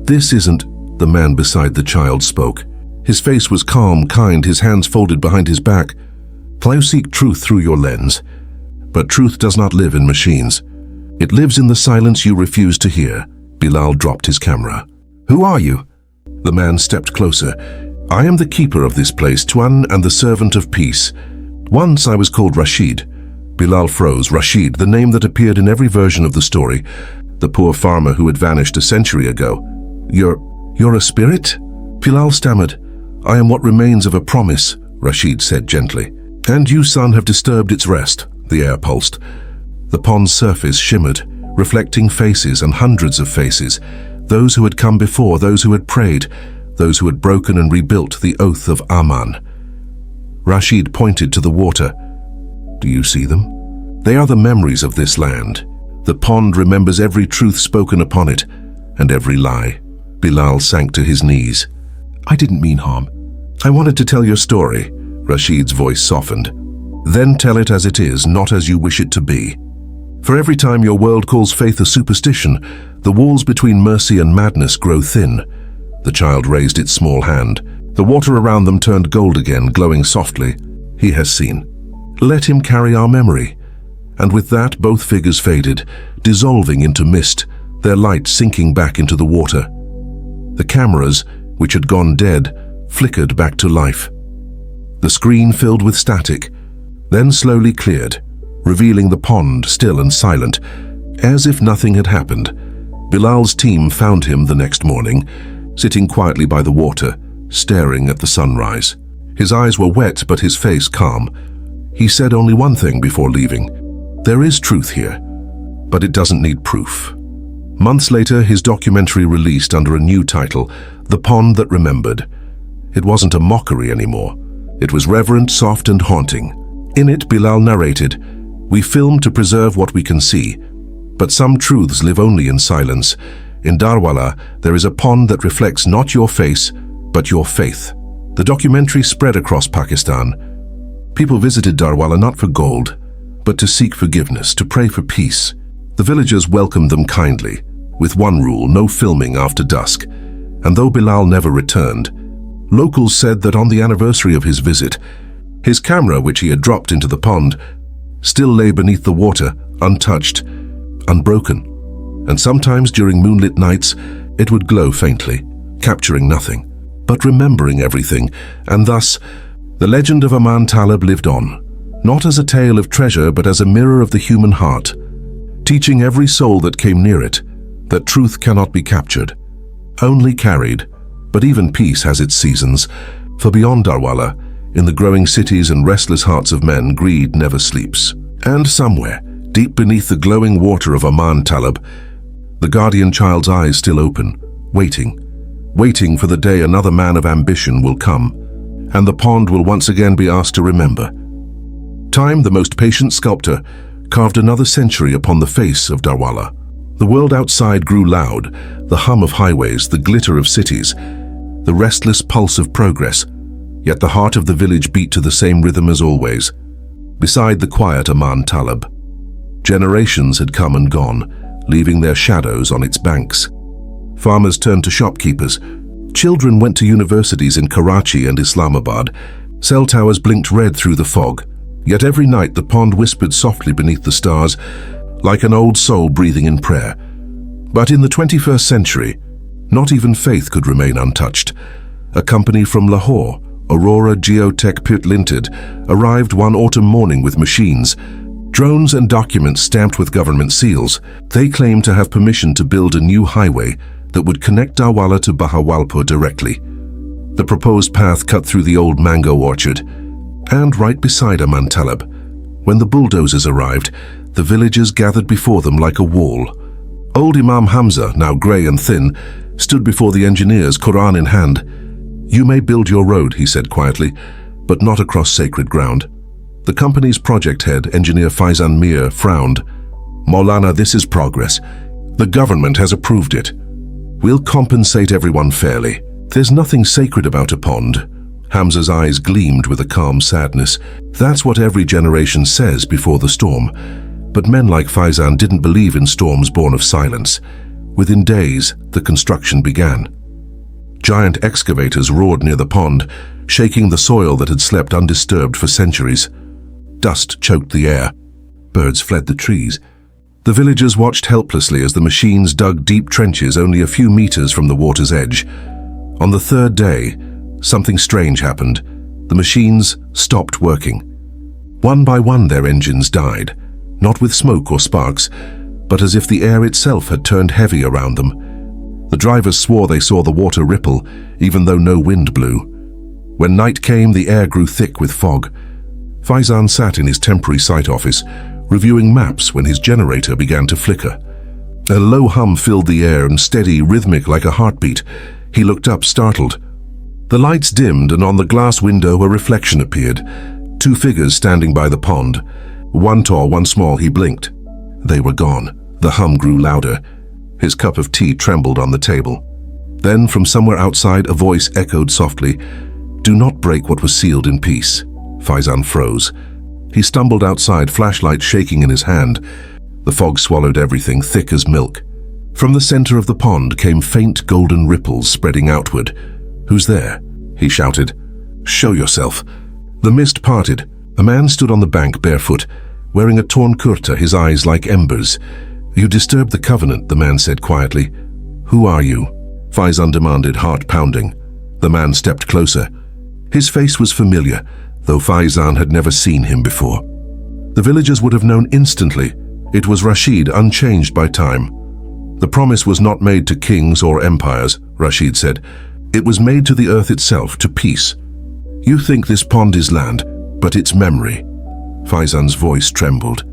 This isn't," the man beside the child spoke. His face was calm, kind, his hands folded behind his back. "You seek truth through your lens. But truth does not live in machines. It lives in the silence you refuse to hear." Bilal dropped his camera. "Who are you?" The man stepped closer. "I am the keeper of this place, Tuan, and the servant of peace. Once I was called Rashid." Bilal froze. Rashid, the name that appeared in every version of the story. The poor farmer who had vanished a century ago. You're a spirit?" Bilal stammered. "I am what remains of a promise," Rashid said gently. "And you, son, have disturbed its rest." The air pulsed. The pond's surface shimmered, reflecting faces and hundreds of faces. Those who had come before, those who had prayed, those who had broken and rebuilt the oath of Aman. Rashid pointed to the water. "Do you see them? They are the memories of this land. The pond remembers every truth spoken upon it, and every lie." Bilal sank to his knees. "I didn't mean harm. I wanted to tell your story." Rashid's voice softened. "Then tell it as it is, not as you wish it to be. For every time your world calls faith a superstition, the walls between mercy and madness grow thin." The child raised its small hand. The water around them turned gold again, glowing softly. "He has seen. Let him carry our memory." And with that, both figures faded, dissolving into mist, their light sinking back into the water. The cameras, which had gone dead, flickered back to life. The screen filled with static, then slowly cleared, revealing the pond still and silent, as if nothing had happened. Bilal's team found him the next morning, sitting quietly by the water, staring at the sunrise. His eyes were wet, but his face calm. He said only one thing before leaving: "There is truth here, but it doesn't need proof." Months later, his documentary released under a new title, The Pond That Remembered. It wasn't a mockery anymore. It was reverent, soft, and haunting. In it, Bilal narrated, "We film to preserve what we can see, but some truths live only in silence. In Darwala, there is a pond that reflects not your face, but your faith." The documentary spread across Pakistan. People visited Darwala not for gold, but to seek forgiveness, to pray for peace. The villagers welcomed them kindly, with one rule: no filming after dusk. And though Bilal never returned, locals said that on the anniversary of his visit, his camera, which he had dropped into the pond, still lay beneath the water, untouched, unbroken. And sometimes during moonlit nights, it would glow faintly, capturing nothing, but remembering everything. And thus, the legend of Aman Talib lived on, not as a tale of treasure, but as a mirror of the human heart, teaching every soul that came near it that truth cannot be captured, only carried. But even peace has its seasons, for beyond Darwala, in the growing cities and restless hearts of men, greed never sleeps. And somewhere, deep beneath the glowing water of Aman Talib, the guardian child's eyes still open, waiting for the day another man of ambition will come, and the pond will once again be asked to remember. Time, the most patient sculptor, carved another century upon the face of Darwala. The world outside grew loud, the hum of highways, the glitter of cities, the restless pulse of progress, yet the heart of the village beat to the same rhythm as always, beside the quiet Aman Talib. Generations had come and gone, leaving their shadows on its banks. Farmers turned to shopkeepers. Children went to universities in Karachi and Islamabad. Cell towers blinked red through the fog. Yet every night the pond whispered softly beneath the stars, like an old soul breathing in prayer. But in the 21st century, not even faith could remain untouched. A company from Lahore, Aurora Geotech Pit Limited, arrived one autumn morning with machines, drones and documents stamped with government seals. They claimed to have permission to build a new highway that would connect Darwala to Bahawalpur directly. The proposed path cut through the old mango orchard, and right beside Aman Talib. When the bulldozers arrived, the villagers gathered before them like a wall. Old Imam Hamza, now grey and thin, stood before the engineers, Quran in hand. "You may build your road," he said quietly, "but not across sacred ground." The company's project head, engineer Faizan Mir, frowned. "Maulana, this is progress. The government has approved it. We'll compensate everyone fairly. There's nothing sacred about a pond." Hamza's eyes gleamed with a calm sadness. That's what every generation says before the storm. But men like Faizan didn't believe in storms born of silence. Within days, the construction began. Giant excavators roared near the pond, shaking the soil that had slept undisturbed for centuries. Dust choked the air. Birds fled the trees. The villagers watched helplessly as the machines dug deep trenches only a few meters from the water's edge. On the third day, something strange happened. The machines stopped working. One by one their engines died, not with smoke or sparks, but as if the air itself had turned heavy around them. The drivers swore they saw the water ripple, even though no wind blew. When night came, the air grew thick with fog. Faizan sat in his temporary site office, reviewing maps when his generator began to flicker. A low hum filled the air, and steady, rhythmic like a heartbeat. He looked up, startled. The lights dimmed, and on the glass window a reflection appeared. Two figures standing by the pond. One tall, one small. He blinked. They were gone. The hum grew louder. His cup of tea trembled on the table. Then, from somewhere outside, a voice echoed softly, "Do not break what was sealed in peace." Faizan froze. He stumbled outside, flashlight shaking in his hand. The fog swallowed everything, thick as milk. From the center of the pond came faint golden ripples spreading outward. "Who's there?" he shouted. "Show yourself." The mist parted. A man stood on the bank barefoot, wearing a torn kurta, his eyes like embers. "You disturbed the covenant," the man said quietly. "Who are you?" Faizan demanded, heart pounding. The man stepped closer. His face was familiar, though Faizan had never seen him before. The villagers would have known instantly. It was Rashid, unchanged by time. "The promise was not made to kings or empires," Rashid said. "It was made to the earth itself, to peace. You think this pond is land, but it's memory." Faizan's voice trembled.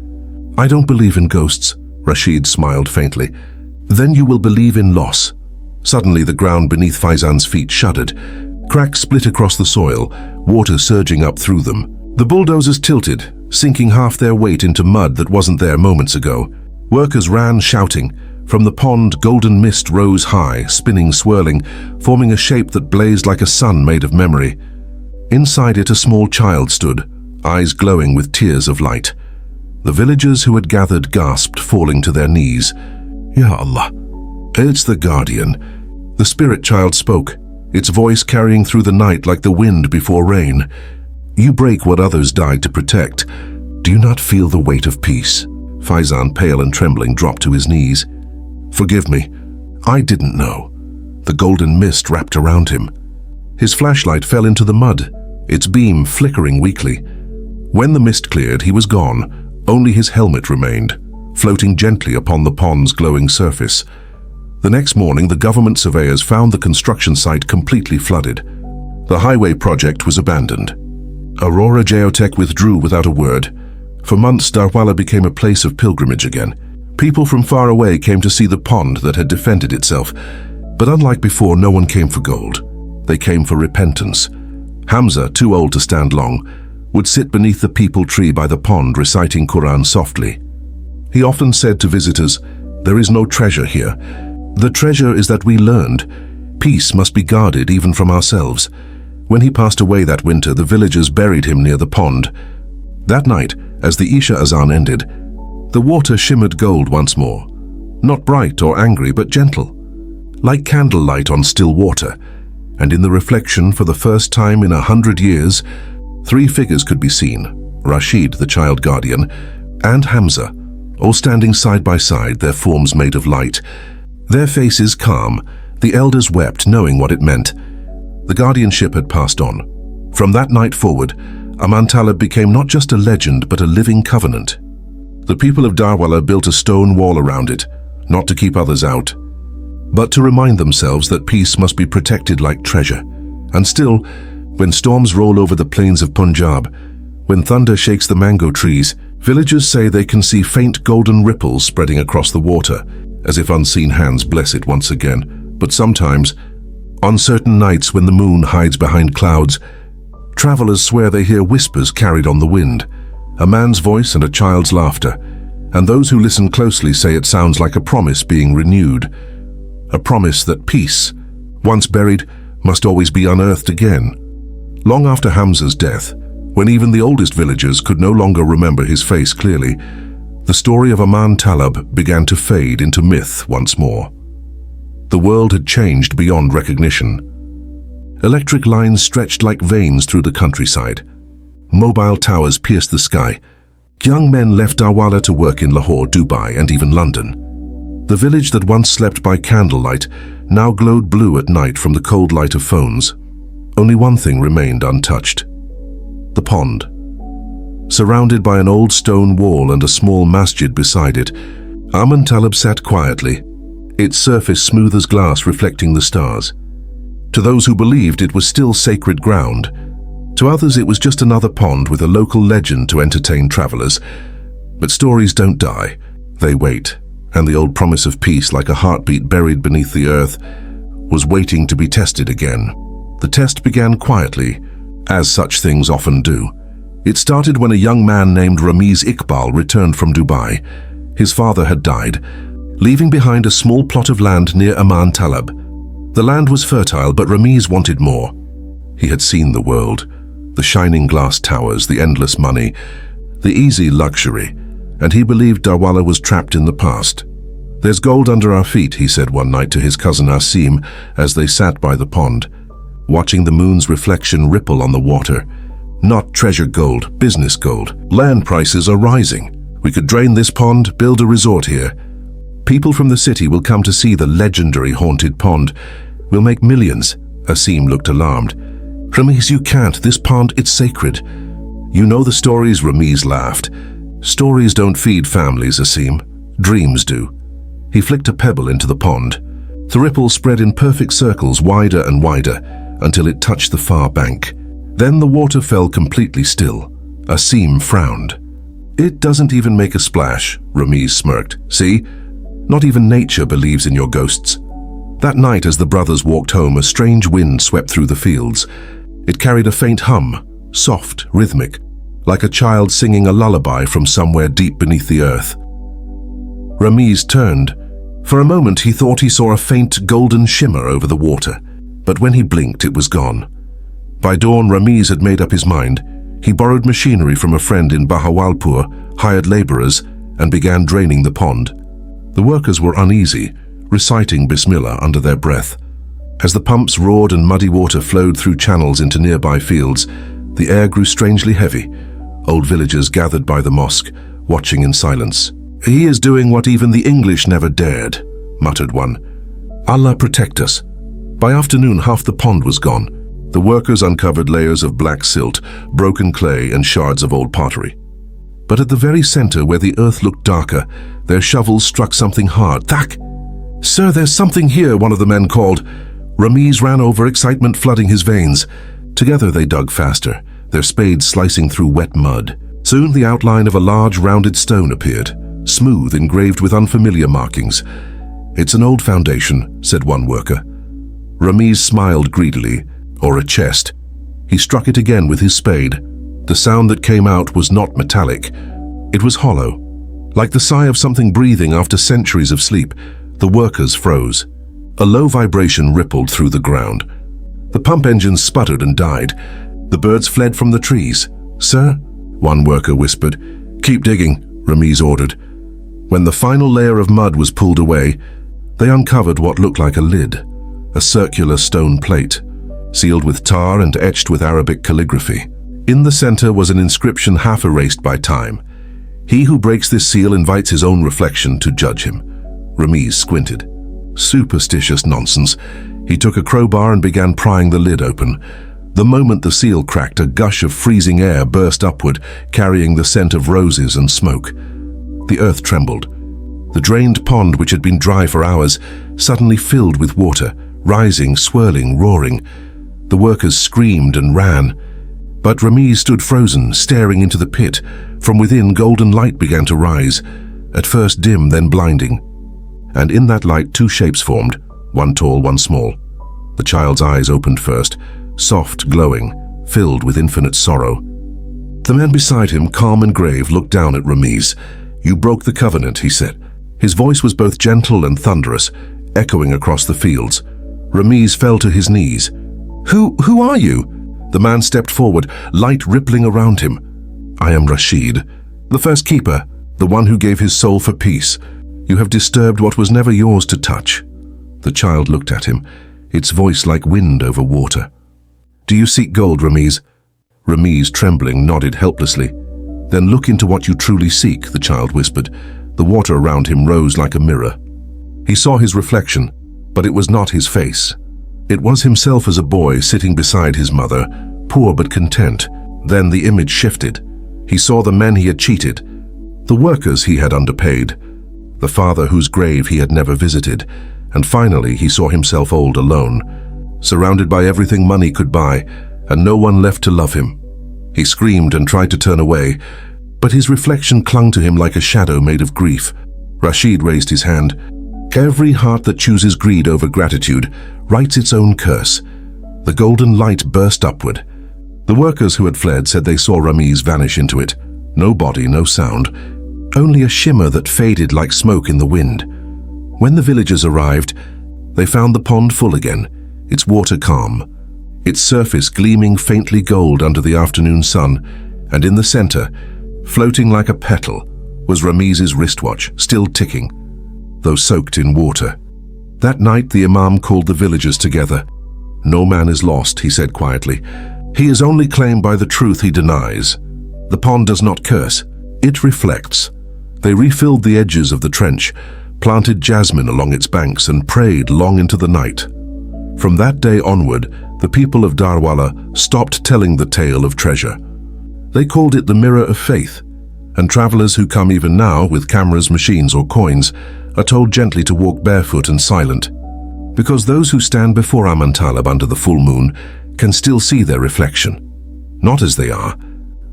"I don't believe in ghosts," Rashid smiled faintly. "Then you will believe in loss." Suddenly the ground beneath Faizan's feet shuddered. Cracks split across the soil, water surging up through them. The bulldozers tilted, sinking half their weight into mud that wasn't there moments ago. Workers ran shouting. From the pond, golden mist rose high, spinning, swirling, forming a shape that blazed like a sun made of memory. Inside it a small child stood, eyes glowing with tears of light. The villagers who had gathered gasped, falling to their knees. "Ya Allah." "It's the guardian." The spirit child spoke, its voice carrying through the night like the wind before rain. "You break what others died to protect. Do you not feel the weight of peace?" Faizan, pale and trembling, dropped to his knees. "Forgive me. I didn't know." The golden mist wrapped around him. His flashlight fell into the mud, its beam flickering weakly. When the mist cleared, he was gone. Only his helmet remained, floating gently upon the pond's glowing surface. The next morning, the government surveyors found the construction site completely flooded. The highway project was abandoned. Aurora Geotech withdrew without a word. For months, Darwala became a place of pilgrimage again. People from far away came to see the pond that had defended itself. But unlike before, no one came for gold. They came for repentance. Hamza, too old to stand long, would sit beneath the peepal tree by the pond reciting Quran softly. He often said to visitors, "There is no treasure here. The treasure is that we learned. Peace must be guarded even from ourselves." When he passed away that winter, the villagers buried him near the pond. That night, as the Isha Azan ended, the water shimmered gold once more. Not bright or angry, but gentle, like candlelight on still water. And in the reflection, for the first time in 100 years, 3 figures could be seen: Rashid, the child guardian, and Hamza, all standing side by side, their forms made of light. Their faces calm, the elders wept, knowing what it meant. The guardianship had passed on. From that night forward, Aman Talib became not just a legend, but a living covenant. The people of Darwala built a stone wall around it, not to keep others out, but to remind themselves that peace must be protected like treasure. And still, when storms roll over the plains of Punjab, when thunder shakes the mango trees, villagers say they can see faint golden ripples spreading across the water, as if unseen hands bless it once again. But sometimes, on certain nights when the moon hides behind clouds, travelers swear they hear whispers carried on the wind, a man's voice and a child's laughter, and those who listen closely say it sounds like a promise being renewed. A promise that peace, once buried, must always be unearthed again. Long after Hamza's death, when even the oldest villagers could no longer remember his face clearly, the story of Aman Talib began to fade into myth once more. The world had changed beyond recognition. Electric lines stretched like veins through the countryside. Mobile towers pierced the sky. Young men left Darwala to work in Lahore, Dubai, and even London. The village that once slept by candlelight now glowed blue at night from the cold light of phones. Only one thing remained untouched: the pond. Surrounded by an old stone wall and a small masjid beside it, Aman Talib sat quietly, its surface smooth as glass reflecting the stars. To those who believed, it was still sacred ground. To others, it was just another pond with a local legend to entertain travelers. But stories don't die, they wait, and the old promise of peace, like a heartbeat buried beneath the earth, was waiting to be tested again. The test began quietly, as such things often do. It started when a young man named Ramiz Iqbal returned from Dubai. His father had died, leaving behind a small plot of land near Aman Talab. The land was fertile, but Ramiz wanted more. He had seen the world, the shining glass towers, the endless money, the easy luxury, and he believed Darwala was trapped in the past. "There's gold under our feet," he said one night to his cousin Asim as they sat by the pond, watching the moon's reflection ripple on the water. "Not treasure gold, business gold. Land prices are rising. We could drain this pond, build a resort here. People from the city will come to see the legendary haunted pond. We'll make millions." Asim looked alarmed. "Ramiz, you can't. This pond, it's sacred." "You know the stories," Ramiz laughed. "Stories don't feed families, Asim. Dreams do." He flicked a pebble into the pond. The ripple spread in perfect circles, wider and wider, until it touched the far bank. Then the water fell completely still. Asim frowned. "It doesn't even make a splash," Ramiz smirked. "See? Not even nature believes in your ghosts." That night, as the brothers walked home, a strange wind swept through the fields. It carried a faint hum, soft, rhythmic, like a child singing a lullaby from somewhere deep beneath the earth. Ramiz turned. For a moment he thought he saw a faint golden shimmer over the water, but when he blinked it was gone. By dawn Ramiz had made up his mind. He borrowed machinery from a friend in Bahawalpur, hired laborers, and began draining the pond. The workers were uneasy, reciting Bismillah under their breath. As the pumps roared and muddy water flowed through channels into nearby fields, the air grew strangely heavy. Old villagers gathered by the mosque, watching in silence. "He is doing what even the English never dared," muttered one. "Allah protect us." By afternoon, half the pond was gone. The workers uncovered layers of black silt, broken clay, and shards of old pottery. But at the very center, where the earth looked darker, their shovels struck something hard. "Thak! Sir, there's something here," one of the men called. Ramiz ran over, excitement flooding his veins. Together they dug faster, their spades slicing through wet mud. Soon the outline of a large rounded stone appeared, smooth, engraved with unfamiliar markings. "It's an old foundation," said one worker. Ramiz smiled greedily. "Or a chest." He struck it again with his spade. The sound that came out was not metallic. It was hollow, like the sigh of something breathing after centuries of sleep. The workers froze. A low vibration rippled through the ground. The pump engines sputtered and died. The birds fled from the trees. "Sir," one worker whispered. "Keep digging," Ramiz ordered. When the final layer of mud was pulled away, they uncovered what looked like a lid, a circular stone plate, sealed with tar and etched with Arabic calligraphy. In the center was an inscription half erased by time. "He who breaks this seal invites his own reflection to judge him." Ramiz squinted. Superstitious nonsense. He took a crowbar and began prying the lid open. The moment the seal cracked, a gush of freezing air burst upward, carrying the scent of roses and smoke. The earth trembled. The drained pond, which had been dry for hours, suddenly filled with water, rising, swirling, roaring. The workers screamed and ran. But Ramiz stood frozen, staring into the pit. From within, golden light began to rise, at first dim, then blinding. And in that light, two shapes formed, one tall, one small. The child's eyes opened first, soft, glowing, filled with infinite sorrow. The man beside him, calm and grave, looked down at Ramiz. "You broke the covenant," he said. His voice was both gentle and thunderous, echoing across the fields. Ramiz fell to his knees. Who are you?" The man stepped forward, light rippling around him. "I am Rashid, the first keeper, the one who gave his soul for peace. You have disturbed what was never yours to touch." The child looked at him, its voice like wind over water. "Do you seek gold, Ramiz?" Ramiz, trembling, nodded helplessly. "Then look into what you truly seek," the child whispered. The water around him rose like a mirror. He saw his reflection, but it was not his face. It was himself as a boy sitting beside his mother, poor but content. Then the image shifted. He saw the men he had cheated, the workers he had underpaid, the father whose grave he had never visited, and finally he saw himself old, alone, surrounded by everything money could buy, and no one left to love him. He screamed and tried to turn away, but his reflection clung to him like a shadow made of grief. Rashid raised his hand. "Every heart that chooses greed over gratitude writes its own curse." The golden light burst upward. The workers who had fled said they saw Ramiz vanish into it. No body, no sound, only a shimmer that faded like smoke in the wind. When the villagers arrived, they found the pond full again, its water calm, its surface gleaming faintly gold under the afternoon sun, and in the center, floating like a petal, was Ramiz's wristwatch, still ticking, though soaked in water. That night the Imam called the villagers together. "No man is lost," he said quietly. "He is only claimed by the truth he denies. The pond does not curse, it reflects." They refilled the edges of the trench, planted jasmine along its banks, and prayed long into the night. From that day onward, the people of Darwala stopped telling the tale of treasure. They called it the mirror of faith, and travelers who come even now with cameras, machines, or coins are told gently to walk barefoot and silent, because those who stand before Amantalab under the full moon can still see their reflection, not as they are,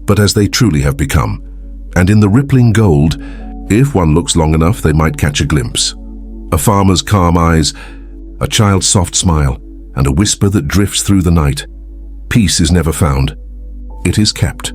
but as they truly have become. And in the rippling gold, if one looks long enough, they might catch a glimpse. A farmer's calm eyes, a child's soft smile, and a whisper that drifts through the night. Peace is never found. It is kept.